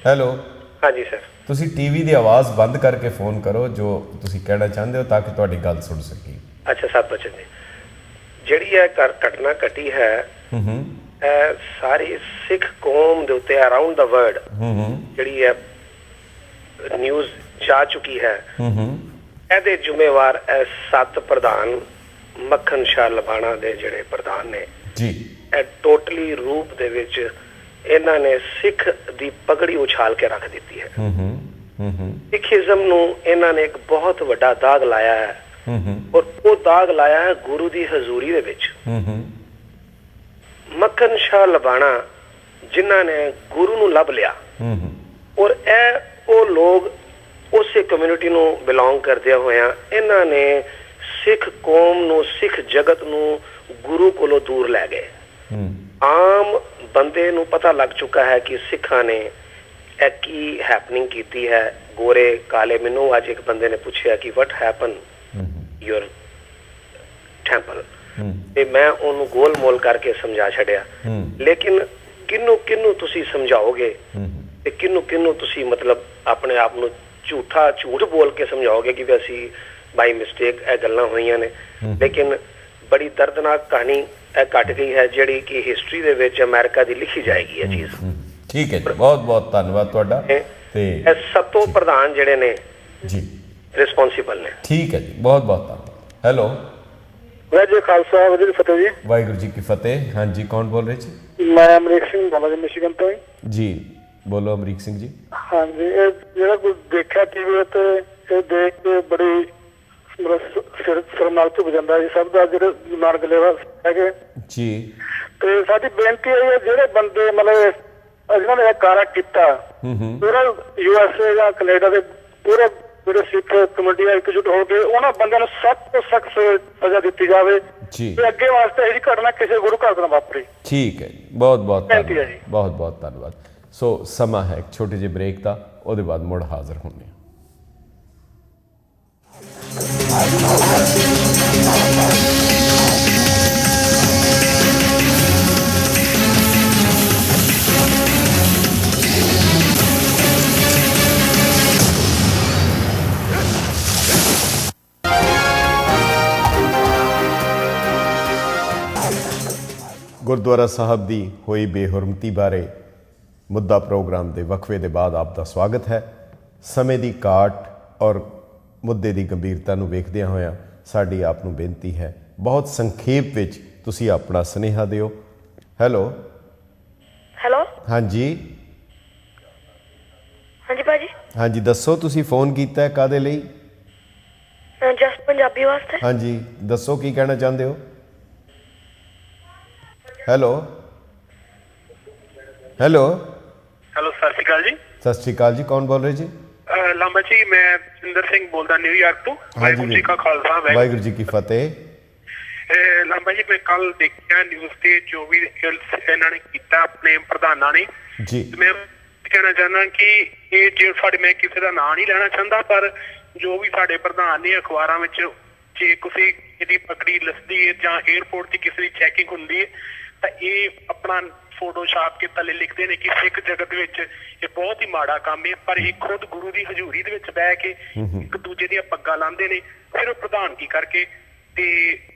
ਹੈਲੋ, ਹਾਂਜੀ ਸਰ। ਤੁਸੀਂ ਟੀਵੀ ਦੀ ਆਵਾਜ਼ ਬੰਦ ਕਰਕੇ ਫੋਨ ਕਰੋ ਜੋ ਤੁਸੀਂ ਕਹਿਣਾ ਚਾਹੁੰਦੇ ਹੋ, ਤਾਂ ਕਿ ਤੁਹਾਡੀ ਗੱਲ ਸੁਣ ਸਕੀ। ਅੱਛਾ, ਸਭ ਬਚਨ ਜੀ। ਜਿਹੜੀ ਇਹ ਘਟਨਾ ਘਟੀ ਹੈ, ਇਹ ਸਾਰੀ ਸਿੱਖ ਕੌਮ ਦੇ ਉੱਤੇ ਅਰਾਊਂਡ ਦਾ ਵਰਲਡ ਜਿਹੜੀ ਹੈ ਨਿਊਜ਼ ਜਾ ਚੁੱਕੀ ਹੈ। ਇਹਦੇ ਜ਼ਿੰਮੇਵਾਰ ਇਹ 7 ਪ੍ਰਧਾਨ ਮੱਖਣ ਸ਼ਾਹ ਲਬਾਣਾ ਦੇ ਜਿਹੜੇ ਪ੍ਰਧਾਨ ਨੇ ਜੀ। ਇਹ ਟੋਟਲੀ ਰੂਪ ਦੇ ਵਿੱਚ ਇਹਨਾਂ ਨੇ ਸਿੱਖ ਦੀ ਪਗੜੀ ਉਛਾਲ ਕੇ ਰੱਖ ਦਿੱਤੀ ਹੈ। ਸਿੱਖੀਜ਼ਮ ਨੂੰ ਇਹਨਾਂ ਨੇ ਇੱਕ ਬਹੁਤ ਵੱਡਾ ਦਾਗ ਲਾਇਆ ਹੈ, ਔਰ ਉਹ ਦਾਗ ਲਾਇਆ ਹੈ ਗੁਰੂ ਦੀ ਹਜ਼ੂਰੀ ਦੇ ਵਿੱਚ। ਮੱਖਣ ਸ਼ਾਹ ਲਬਾਣਾ ਜਿਨ੍ਹਾਂ ਨੇ ਗੁਰੂ ਨੂੰ ਲੱਭ ਲਿਆ, ਔਰ ਇਹ ਉਹ ਲੋਕ ਉਸੇ ਕਮਿਊਨਿਟੀ ਨੂੰ ਬਿਲੋਂਗ ਕਰਦਿਆਂ ਹੋਇਆਂ ਇਹਨਾਂ ਨੇ ਸਿੱਖ ਕੌਮ ਨੂੰ, ਸਿੱਖ ਜਗਤ ਨੂੰ ਗੁਰੂ ਕੋਲੋਂ ਦੂਰ ਲੈ ਗਏ। ਆਮ ਬੰਦੇ ਨੂੰ ਪਤਾ ਲੱਗ ਚੁੱਕਾ ਹੈ ਕਿ ਸਿੱਖਾਂ ਨੇ ਇਹ ਕੀ ਹੈਪਨਿੰਗ ਕੀਤੀ ਹੈ। ਗੋਰੇ ਕਾਲੇ, ਮੈਨੂੰ ਅੱਜ ਇੱਕ ਬੰਦੇ ਨੇ ਪੁੱਛਿਆ ਕਿ ਵਟ ਹੈਪਨ ਯੂਰ ਟੈਂਪਲ, ਤੇ ਮੈਂ ਉਹਨੂੰ ਗੋਲ ਮੋਲ ਕਰਕੇ ਸਮਝਾ ਛੱਡਿਆ। ਲੇਕਿਨ ਕਿਹਨੂੰ ਤੁਸੀਂ ਸਮਝਾਓਗੇ ਤੇ ਕਿਹਨੂੰ ਤੁਸੀਂ ਮਤਲਬ ਆਪਣੇ ਆਪ ਨੂੰ ਝੂਠ ਬੋਲ ਕੇ ਸਮਝਾਓਗੇ ਕਿ ਵੀ ਅਸੀਂ ਬਾਈ ਮਿਸਟੇਕ ਇਹ ਗੱਲਾਂ ਹੋਈਆਂ ਨੇ। ਲੇਕਿਨ ਬੜੀ ਦਰਦਨਾਕ ਕਹਾਣੀ ਇਹ ਘਟ ਗਈ ਹੈ, ਜਿਹੜੀ ਕਿ ਹਿਸਟਰੀ ਦੇ ਵਿੱਚ ਅਮਰੀਕਾ ਦੀ ਲਿਖੀ ਜਾਏਗੀ ਇਹ ਚੀਜ਼। ਠੀਕ ਹੈ ਜੀ, ਬਹੁਤ ਬਹੁਤ ਧੰਨਵਾਦ ਤੁਹਾਡਾ। ਤੇ ਇਹ ਸਭ ਤੋਂ ਪ੍ਰਧਾਨ ਜਿਹੜੇ ਨੇ ਜੀ ਰਿਸਪੌਂਸਿਬਲ ਨੇ। ਠੀਕ ਹੈ ਜੀ, ਬਹੁਤ ਬਹੁਤ ਧੰਨਵਾਦ। ਹੈਲੋ, ਵਾਹਿਗੁਰੂ ਜੀ ਖਾਲਸਾ ਵਾਹਿਗੁਰੂ ਜੀ ਫਤਿਹ ਜੀ। ਵਾਹਿਗੁਰੂ ਜੀ ਕੀ ਫਤਿਹ। ਹਾਂਜੀ, ਕੌਣ ਬੋਲ ਰਹੇ ਜੀ? ਮੈਂ ਅਮਰੀਕ ਸਿੰਘ ਬੋਲਾਂ ਜੀ, ਮਿਸ਼ੀਗਨ ਤੋਂ ਜੀ। ਬੋਲੋ ਅਮਰੀਕ ਸਿੰਘ ਜੀ। ਹਾਂਜੀ, ਇਹ ਜਿਹੜਾ ਕੁਝ ਦੇਖਿਆ ਟੀਵੀ ਤੇ ਇਹ ਦੇਖ ਕੇ ਬੜੀ ਸਿਰ ਨਾਲ ਝੁਕ ਜਾਂਦਾ ਜੀ ਸਭ ਦਾ, ਜਿਹੜੇ ਗੁਰੂ ਨਾਨਕ ਲੇਵਾ ਹੈਗੇ ਜੀ। ਤੇ ਸਾਡੀ ਬੇਨਤੀ ਹੈ ਜਿਹੜੇ ਬੰਦੇ ਮਤਲਬ ਜਿਹਨਾਂ ਨੇ ਇਹ ਕਾਰਾ ਕੀਤਾ, ਪੂਰਾ USA ਜਾਂ ਕੈਨੇਡਾ ਦੇ ਪੂਰੇ ਜਿਹੜੇ ਸਿੱਖ ਕਮੇਟੀ ਇਕਜੁੱਟ ਹੋ ਕੇ ਉਹਨਾਂ ਬੰਦਿਆਂ ਨੂੰ ਸਖਤ ਤੋਂ ਸਖਤ ਸਜ਼ਾ ਦਿੱਤੀ ਜਾਵੇ ਜੀ। ਤੇ ਅੱਗੇ ਵਾਸਤੇ ਇਹ ਘਟਨਾ ਕਿਸੇ ਗੁਰੂ ਘਰ ਤੋਂ ਨਾ ਵਾਪਰੇ। ਠੀਕ ਹੈ ਜੀ, ਬਹੁਤ ਬਹੁਤ ਬੇਨਤੀ ਹੈ ਧੰਨਵਾਦ, ਜੀ। ਬਹੁਤ ਬਹੁਤ ਧੰਨਵਾਦ। ਸੋ ਸਮਾਂ ਹੈ ਇੱਕ ਛੋਟੇ ਜਿਹੇ ਬ੍ਰੇਕ ਦਾ, ਉਹਦੇ ਬਾਅਦ ਮੁੜ ਹਾਜ਼ਰ ਹੁੰਦੇ ਹਾਂ। ਗੁਰਦੁਆਰਾ ਸਾਹਿਬ ਦੀ ਹੋਈ ਬੇਹੁਰਮਤੀ ਬਾਰੇ ਮੁੱਦਾ ਪ੍ਰੋਗਰਾਮ ਦੇ ਵਕਫੇ ਦੇ ਬਾਅਦ ਆਪ ਦਾ ਸਵਾਗਤ ਹੈ। ਸਮੇਂ ਦੀ ਘਾਟ ਔਰ ਮੁੱਦੇ ਦੀ ਗੰਭੀਰਤਾ ਨੂੰ ਵੇਖਦਿਆਂ ਹੋਇਆਂ ਸਾਡੀ ਆਪ ਨੂੰ ਬੇਨਤੀ ਹੈ, ਬਹੁਤ ਸੰਖੇਪ ਵਿੱਚ ਤੁਸੀਂ ਆਪਣਾ ਸੁਨੇਹਾ ਦਿਓ। Hello hello. ਹਾਂਜੀ ਹਾਂਜੀ ਭਾਜੀ। ਹਾਂਜੀ, ਦੱਸੋ ਤੁਸੀਂ ਫੋਨ ਕੀਤਾ ਹੈ ਕਾਹਦੇ ਲਈ? ਜਸਟ ਪੰਜਾਬੀ ਵਾਸਤੇ। ਹਾਂਜੀ, ਦੱਸੋ ਕੀ ਕਹਿਣਾ ਚਾਹੁੰਦੇ ਹੋ? ਹੈਲੋ ਹੈਲੋ ਹੈਲੋ, ਸਤਿ ਸ਼੍ਰੀ ਅਕਾਲ ਜੀ। ਸਤਿ ਸ਼੍ਰੀ ਅਕਾਲ ਜੀ, ਕੌਣ ਬੋਲ ਰਹੇ ਜੀ? ਲਾਂਬਾ ਜੀ, ਮੈਂ ਜਿੰਦਰ ਸਿੰਘ ਬੋਲਦਾ ਨਿਊਯਾਰਕ ਤੋਂ। ਵਾਹਿਗੁਰੂ ਜੀ ਕਾ ਖਾਲਸਾ ਵਾਹਿਗੁਰੂ ਜੀ ਕੀ ਫਤਿਹ। ਲਾਂਬਾ ਜੀ, ਮੈਂ ਕੱਲ ਦੇਖਿਆ ਨਿਊਜ਼ ਤੇ ਜੋ ਵੀ ਇਹਨਾਂ ਨੇ ਕੀਤਾ ਆਪਣੇ ਪ੍ਰਧਾਨਾਂ ਨੇ ਜੀ। ਮੈਂ ਕਹਿਣਾ ਚਾਹੁੰਦਾ ਕਿ ਇਹ ਜੇ ਸਾਡੇ, ਮੈਂ ਕਿਸੇ ਦਾ ਨਾਂ ਨਹੀਂ ਲੈਣਾ ਚਾਹੁੰਦਾ, ਪਰ ਜੋ ਵੀ ਸਾਡੇ ਪ੍ਰਧਾਨ ਨੇ ਅਖਬਾਰਾਂ ਵਿੱਚ ਜੇ ਕਿਸੇ ਦੀ ਪਕੜੀ ਲੱਸਦੀ ਹੈ ਜਾਂ ਏਅਰਪੋਰਟ ਤੇ ਕਿਸੇ ਦੀ ਚੈਕਿੰਗ ਹੁੰਦੀ ਹੈ ਤਾਂ ਇਹ ਆਪਣਾ ਫੋਟੋ ਛਾਪ ਕੇ ਥੱਲੇ ਲਿਖਦੇ ਨੇ ਕਿ ਸਿੱਖ ਜਗਤ ਵਿੱਚ ਇਹ ਬਹੁਤ ਹੀ ਮਾੜਾ ਕੰਮ ਹੈ, ਪਰ ਇਹ ਖੁਦ ਗੁਰੂ ਦੀ ਹਜ਼ੂਰੀ ਦੇ ਵਿੱਚ ਬਹਿ ਕੇ ਇੱਕ ਦੂਜੇ ਦੀਆਂ ਪੱਗਾਂ ਲਾਉਂਦੇ ਨੇ ਸਿਰਫ ਪ੍ਰਧਾਨਗੀ ਕਰਕੇ। ਤੇ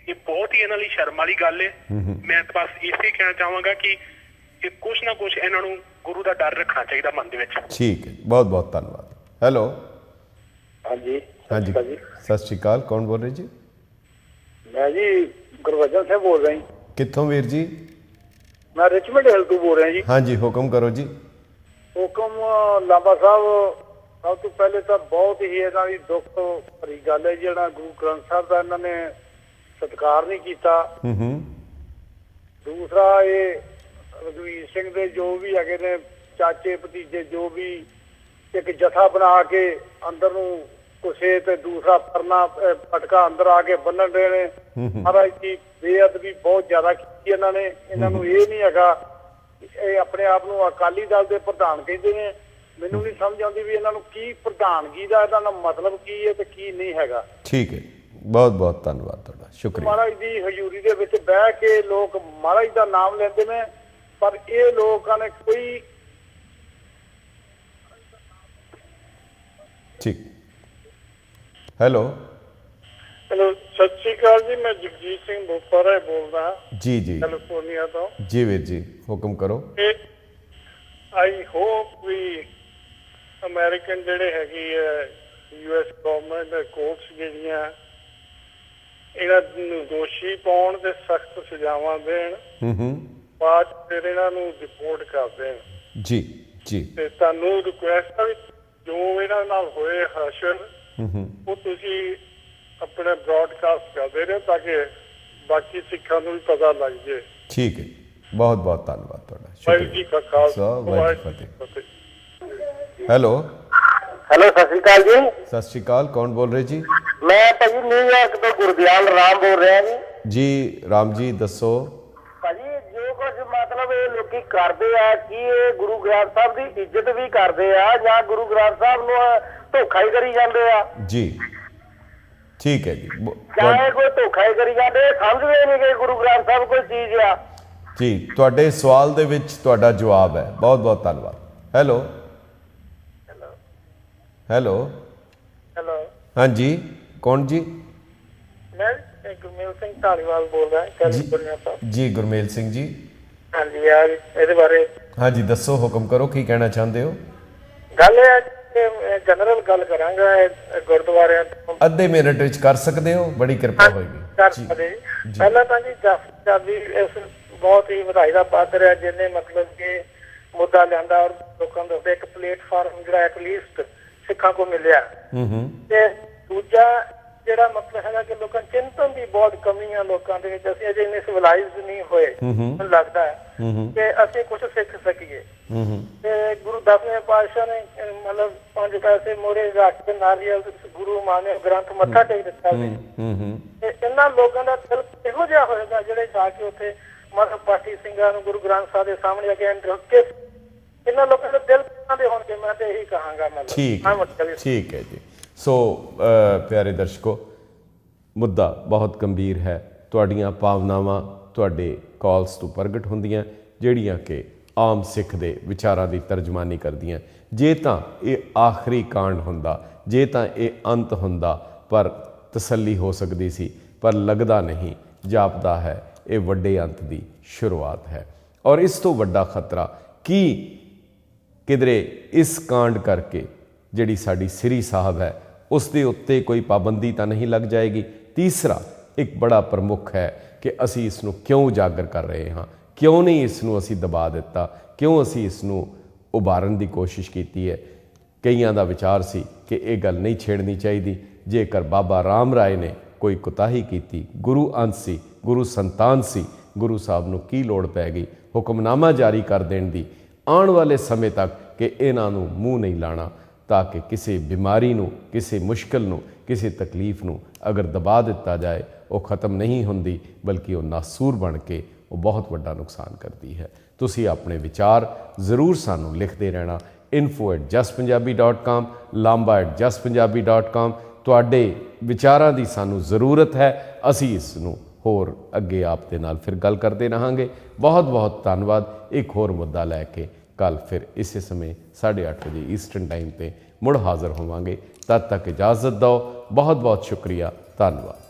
ਇਹ ਬਹੁਤ ਹੀ ਇਹਨਾਂ ਲਈ ਸ਼ਰਮ ਵਾਲੀ ਗੱਲ ਹੈ। ਮੈਂ ਤਾਂ ਬਸ ਇਸੇ ਕਹਿਣਾ ਚਾਹਾਂਗਾ ਕਿ ਕੁਛ ਨਾ ਕੁਛ ਇਹਨਾਂ ਨੂੰ ਗੁਰੂ ਦਾ ਡਰ ਰੱਖਣਾ ਚਾਹੀਦਾ ਮਨ ਦੇ ਵਿੱਚ। ਠੀਕ ਹੈ, ਬਹੁਤ ਬਹੁਤ ਧੰਨਵਾਦ। ਹੈਲੋ ਹਾਂਜੀ ਹਾਂਜੀ, ਸਤਿ ਸ਼੍ਰੀ ਅਕਾਲ, ਕੌਣ ਬੋਲ ਰਹੇ ਜੀ? ਮੈਂ ਜੀ ਗੁਰਵਜਨ ਸਿੰਘ ਬੋਲ ਰਿਹਾ ਜੀ। ਕਿੱਥੋਂ ਵੀਰ ਜੀ? ਮੈਂ ਰਿਚਮੰਡ ਹਿੱਲ ਤੋਂ ਬੋਲ ਰਿਹਾ ਜੀ। ਹਾਂਜੀ, ਹੁਕਮ ਕਰੋ ਜੀ। ਹੁਕਮ ਲਾਂਬਾ ਸਾਹਿਬ, ਸਭ ਤੋਂ ਪਹਿਲੇ ਤਾਂ ਬਹੁਤ ਹੀ ਇਹਨਾਂ ਦੀ ਦੁੱਖ ਭਰੀ ਗੱਲ ਹੈ ਜਿਹੜਾ ਗੁਰੂ ਗ੍ਰੰਥ ਸਾਹਿਬ ਦਾ ਇਹਨਾਂ ਨੇ ਸਤਿਕਾਰ ਨਹੀਂ ਕੀਤਾ। ਦੂਸਰਾ, ਇਹ ਰਘਵੀਰ ਸਿੰਘ ਦੇ ਜੋ ਵੀ ਹੈਗੇ ਨੇ ਚਾਚੇ ਭਤੀਜੇ, ਜੋ ਵੀ ਇੱਕ ਜਥਾ ਬਣਾ ਕੇ ਅੰਦਰ ਨੂੰ ਕੁਸੇ ਤੇ ਦੂਸਰਾ ਪਰਨਾ ਪਟਕਾ ਅੰਦਰ ਆ ਕੇ ਬੰਨਣ ਰਹੇ ਨੇ। ਮਹਾਰਾਜ ਦੀ ਬੇਅਦਬੀ ਬਹੁਤ ਜ਼ਿਆਦਾ ਕੀਤੀ ਇਹਨਾਂ ਨੇ। ਇਹਨਾਂ ਨੂੰ ਇਹ ਨਹੀਂ ਹੈਗਾ, ਇਹ ਆਪਣੇ ਆਪ ਨੂੰ ਅਕਾਲੀ ਦਲ ਦੇ ਪ੍ਰਧਾਨ ਕਹਿੰਦੇ ਨੇ। ਮੈਨੂੰ ਨਹੀਂ ਸਮਝ ਆਉਂਦੀ ਵੀ ਇਹਨਾਂ ਨੂੰ ਕੀ ਪ੍ਰਧਾਨਗੀ ਦਾ ਇਹਦਾ ਮਤਲਬ ਕੀ ਹੈ ਤੇ ਕੀ ਨਹੀਂ ਹੈਗਾ। ਠੀਕ ਹੈ, ਬਹੁਤ ਬਹੁਤ ਧੰਨਵਾਦ ਤੁਹਾਡਾ, ਸ਼ੁਕਰੀਆ। ਮਹਾਰਾਜ ਦੀ ਹਜ਼ੂਰੀ ਦੇ ਵਿੱਚ ਬਹਿ ਕੇ ਲੋਕ ਮਹਾਰਾਜ ਦਾ ਨਾਮ ਲੈਂਦੇ ਨੇ, ਪਰ ਇਹ ਲੋਕਾਂ ਨੇ ਕੋਈ ਠੀਕ। ਹੈਲੋ ਹੈਲੋ, ਸਤਿ ਸ਼੍ਰੀ ਅਕਾਲ ਜੀ। ਮੈਂ ਜਗਜੀਤ ਸਿੰਘ ਬੋਪਾਰਾ ਬੋਲਦਾ ਜੀ ਜੀ ਕੈਲੀਫੋਰਨੀਆ ਤੋਂ। ਜੀ ਵੀਰ ਜੀ, ਹੁਕਮ ਕਰੋ। ਆਈ ਹੋਪ ਵੀ ਅਮਰੀਕਨ ਜਿਹੜੇ ਹੈਗੀ ਹੈ US ਗਵਰਨਮੈਂਟ ਕੋਰਟਸ ਜਿਹੜੀਆਂ ਇਹਨਾਂ ਨੂੰ ਦੋਸ਼ੀ ਪਾਉਣ ਤੇ ਸਖਤ ਸਜ਼ਾਵਾਂ ਦੇਣ, ਬਾਅਦ ਫਿਰ ਇਹਨਾਂ ਨੂੰ ਰਿਪੋਰਟ ਕਰ ਦੇਣ। ਜੀ ਜੀ। ਤੇ ਤੁਹਾਨੂੰ ਰਿਕੁਐਸਟ ਆ ਵੀ ਜੋ ਇਹਨਾਂ ਨਾਲ ਹੋਏ ਹਸ਼ਰ ਉਹ ਤੁਸੀਂ ਆਪਣੇ ਬ੍ਰੌਡਕਾਸਟ ਕਰਦੇ ਰਹੋ ਤਾਂ ਕਿ ਬਾਕੀ ਸਿੱਖਾਂ ਨੂੰ ਵੀ ਪਤਾ ਲੱਗ ਜੇ। ਠੀਕ ਹੈ, ਬਹੁਤ ਬਹੁਤ ਧੰਨਵਾਦ ਤੁਹਾਡਾ, ਵਾਹਿਗੁਰੂ ਜੀ ਕਾ ਖਾਲਸਾ, ਵਾਹਿਗੁਰੂ ਜੀ ਕੀ ਫਤਿਹ। ਹੈਲੋ ਹੈਲੋ, ਸਤਿ ਸ਼੍ਰੀ ਅਕਾਲ ਜੀ। ਸਤਿ ਸ਼੍ਰੀ ਅਕਾਲ, ਕੌਣ ਬੋਲ ਰਹੇ ਜੀ? ਮੈਂ ਭਾਜੀ ਨਿਊਯਾਰਕ ਤੋਂ ਗੁਰਦਿਆਲ ਰਾਮ ਬੋਲ ਰਿਹਾ ਜੀ। ਜੀ ਰਾਮ ਜੀ, ਦੱਸੋ। ਭਾਜੀ, ਜੋ ਕੁਝ ਮਤਲਬ ਇਹ ਲੋਕੀ ਕਰਦੇ ਆ, ਕੀ ਇਹ ਗੁਰੂ ਗ੍ਰੰਥ ਸਾਹਿਬ ਦੀ ਇੱਜ਼ਤ ਵੀ ਕਰਦੇ ਆ ਜਾਂ ਗੁਰੂ ਗ੍ਰੰਥ ਸਾਹਿਬ ਨੂੰ ਧੋਖਾ ਹੀ ਕਰੀ ਜਾਂਦੇ ਆ? ਜੀ ਠੀਕ ਹੈ ਜੀ। ਚਾਹੇ ਕੋਈ ਧੋਖਾ ਹੀ ਕਰੀ ਜਾਂਦੇ, ਸਮਝਦੇ ਨਹੀਂ ਕਿ ਗੁਰੂ ਗ੍ਰੰਥ ਸਾਹਿਬ ਕੋਈ ਚੀਜ਼ ਆ। ਜੀ, ਤੁਹਾਡੇ ਸਵਾਲ ਦੇ ਵਿੱਚ ਤੁਹਾਡਾ ਜਵਾਬ ਹੈ। ਬਹੁਤ ਬਹੁਤ ਧੰਨਵਾਦ। ਹੈਲੋ ਹੈਲੋ ਹੈਲੋ, ਹਾਂਜੀ, ਕੌਣ ਜੀ? ਮੈਂ ਗੁਰਮੇਲ ਸਿੰਘ ਢਾਲੀਵਾਲ ਬੋਲ ਰਿਹਾ ਕੈਲੀਫੋਰਨੀਆ ਤੋਂ। ਜੀ ਗੁਰਮੇਲ ਸਿੰਘ ਜੀ। ਹਾਂਜੀ ਯਾਰ, ਇਹਦੇ ਬਾਰੇ ਹਾਂਜੀ ਦੱਸੋ, ਹੁਕਮ ਕਰੋ, ਕੀ ਕਹਿਣਾ ਚਾਹੁੰਦੇ ਹੋ? ਗੱਲ ਹੈ ਜਨਰਲ ਗੱਲ ਕਰਾਂਗਾ ਗੁਰਦੁਆਰਿਆਂ ਤੋਂ। ਅੱਧੇ ਮਿੰਟ ਵਿੱਚ ਕਰ ਸਕਦੇ ਹੋ, ਬੜੀ ਕਿਰਪਾ ਹੋਏਗੀ। ਕਰ ਸਕਦੇ ਪਹਿਲਾਂ ਤਾਂ ਜੀ ਜਸ ਪੰਜਾਬੀ ਇਸ ਬਹੁਤ ਹੀ ਵਧਾਈ ਦਾ ਪਾਤਰ ਹੈ ਜਿਹਨੇ ਮਤਲਬ ਕਿ ਮੁੱਦਾ ਲਿਆਂਦਾ ਔਰ ਲੋਕਾਂ ਦੇ ਉੱਤੇ ਇੱਕ ਪਲੇਟਫਾਰਮ ਜਿਹੜਾ ਐਟਲੀਸਟ ਸਿੱਖਾਂ ਕੋ ਮਿਲਿਆ ਤੇ ਦੂਜਾ ਜਿਹੜਾ ਮਤਲਬ ਹੈਗਾ ਕਿ ਲੋਕਾਂ ਚਿੰਤਨ ਦੀ ਬਹੁਤ ਕਮੀ ਆ ਲੋਕਾਂ ਦੇ ਵਿੱਚ ਅਸੀਂ ਅਜੇ ਇੰਨੇ ਸਿਵਲਾਈਜ਼ਡ ਨਹੀਂ ਹੋਏ ਮੈਨੂੰ ਲੱਗਦਾ ਹੈ ਕਿ ਅਸੀਂ ਕੁਝ ਸਿੱਖ ਸਕੀਏ ਤੇ ਗੁਰੂ 10ਵੇਂ ਪਾਤਸ਼ਾਹ ਨੇ ਮਤਲਬ 5 ਪੈਸੇ ਮੋਰੇ ਰੱਖ ਕੇ ਨਾਰੀਅਲ ਗੁਰੂ ਮਾਨੇ ਗ੍ਰੰਥ ਮੱਥਾ ਟੇਕ ਦਿੱਤਾ ਸੀ ਤੇ ਇਹਨਾਂ ਲੋਕਾਂ ਦਾ ਦਿਲ ਇਹੋ ਜਿਹਾ ਹੋਏਗਾ ਜਿਹੜੇ ਜਾ ਕੇ ਉੱਥੇ ਮਤਲਬ ਪਾਠੀ ਸਿੰਘਾਂ ਨੂੰ ਗੁਰੂ ਗ੍ਰੰਥ ਸਾਹਿਬ ਦੇ ਸਾਹਮਣੇ ਅੱਗੇ ਰੁਕ ਕੇ ਇਹਨਾਂ ਲੋਕਾਂ ਦੇ ਦਿਲ ਕਿੰਨਾ ਦੇ ਹੋਣਗੇ ਮੈਂ ਤੇ ਇਹੀ ਕਹਾਂਗਾ ਮਤਲਬ ਠੀਕ ਹੈ ਜੀ। ਸੋ ਪਿਆਰੇ ਦਰਸ਼ਕੋ, ਮੁੱਦਾ ਬਹੁਤ ਗੰਭੀਰ ਹੈ। ਤੁਹਾਡੀਆਂ ਭਾਵਨਾਵਾਂ ਤੁਹਾਡੇ ਕਾਲਸ ਤੋਂ ਪ੍ਰਗਟ ਹੁੰਦੀਆਂ ਜਿਹੜੀਆਂ ਕਿ ਆਮ ਸਿੱਖ ਦੇ ਵਿਚਾਰਾਂ ਦੀ ਤਰਜਮਾਨੀ ਕਰਦੀਆਂ। ਜੇ ਤਾਂ ਇਹ ਆਖਰੀ ਕਾਂਡ ਹੁੰਦਾ, ਜੇ ਤਾਂ ਇਹ ਅੰਤ ਹੁੰਦਾ, ਪਰ ਤਸੱਲੀ ਹੋ ਸਕਦੀ ਸੀ, ਪਰ ਲੱਗਦਾ ਨਹੀਂ। ਜਾਪਦਾ ਹੈ ਇਹ ਵੱਡੇ ਅੰਤ ਦੀ ਸ਼ੁਰੂਆਤ ਹੈ। ਔਰ ਇਸ ਤੋਂ ਵੱਡਾ ਖਤਰਾ ਕੀ ਕਿਧਰੇ ਇਸ ਕਾਂਡ ਕਰਕੇ ਜਿਹੜੀ ਸਾਡੀ ਸ੍ਰੀ ਸਾਹਿਬ ਹੈ ਉਸ ਦੇ ਉੱਤੇ ਕੋਈ ਪਾਬੰਦੀ ਤਾਂ ਨਹੀਂ ਲੱਗ ਜਾਏਗੀ। ਤੀਸਰਾ ਇੱਕ ਬੜਾ ਪ੍ਰਮੁੱਖ ਹੈ ਕਿ ਅਸੀਂ ਇਸ ਨੂੰ ਕਿਉਂ ਉਜਾਗਰ ਕਰ ਰਹੇ ਹਾਂ, ਕਿਉਂ ਨਹੀਂ ਇਸ ਨੂੰ ਅਸੀਂ ਦਬਾ ਦਿੱਤਾ, ਕਿਉਂ ਅਸੀਂ ਇਸ ਨੂੰ ਉਭਾਰਨ ਦੀ ਕੋਸ਼ਿਸ਼ ਕੀਤੀ ਹੈ। ਕਈਆਂ ਦਾ ਵਿਚਾਰ ਸੀ ਕਿ ਇਹ ਗੱਲ ਨਹੀਂ ਛੇੜਨੀ ਚਾਹੀਦੀ। ਜੇਕਰ ਬਾਬਾ ਰਾਮ ਰਾਏ ਨੇ ਕੋਈ ਕੁਤਾਹੀ ਕੀਤੀ, ਗੁਰੂ ਅੰਸ਼ ਸੀ, ਗੁਰੂ ਸੰਤਾਨ ਸੀ, ਗੁਰੂ ਸਾਹਿਬ ਨੂੰ ਕੀ ਲੋੜ ਪੈ ਗਈ ਹੁਕਮਨਾਮਾ ਜਾਰੀ ਕਰ ਦੇਣ ਦੀ ਆਉਣ ਵਾਲੇ ਸਮੇਂ ਤੱਕ ਕਿ ਇਹਨਾਂ ਨੂੰ ਮੂੰਹ ਨਹੀਂ ਲਾਣਾ, ਤਾਂ ਕਿ ਕਿਸੇ ਬਿਮਾਰੀ ਨੂੰ, ਕਿਸੇ ਮੁਸ਼ਕਿਲ ਨੂੰ, ਕਿਸੇ ਤਕਲੀਫ ਨੂੰ ਅਗਰ ਦਬਾ ਦਿੱਤਾ ਜਾਏ ਉਹ ਖਤਮ ਨਹੀਂ ਹੁੰਦੀ, ਬਲਕਿ ਉਹ ਨਾਸੂਰ ਬਣ ਕੇ ਉਹ ਬਹੁਤ ਵੱਡਾ ਨੁਕਸਾਨ ਕਰਦੀ ਹੈ। ਤੁਸੀਂ ਆਪਣੇ ਵਿਚਾਰ ਜ਼ਰੂਰ ਸਾਨੂੰ ਲਿਖਦੇ ਰਹਿਣਾ। info@justpunjabi.com, lamba@justpunjabi.com। ਤੁਹਾਡੇ ਵਿਚਾਰਾਂ ਦੀ ਸਾਨੂੰ ਜ਼ਰੂਰਤ ਹੈ। ਅਸੀਂ ਇਸ ਨੂੰ ਹੋਰ ਅੱਗੇ ਆਪ ਦੇ ਨਾਲ ਫਿਰ ਗੱਲ ਕਰਦੇ ਰਹਾਂਗੇ। ਬਹੁਤ ਬਹੁਤ ਧੰਨਵਾਦ। ਇੱਕ ਹੋਰ ਮੁੱਦਾ ਲੈ ਕੇ ਕੱਲ ਫਿਰ ਇਸੇ ਸਮੇਂ 8:30 ਵਜੇ ਈਸਟਰਨ ਟਾਈਮ ਤੇ ਮੁੜ ਹਾਜ਼ਰ ਹੋਵਾਂਗੇ। ਤਦ ਤੱਕ ਇਜਾਜ਼ਤ ਦਿਓ। ਬਹੁਤ ਬਹੁਤ ਸ਼ੁਕਰੀਆ। ਧੰਨਵਾਦ।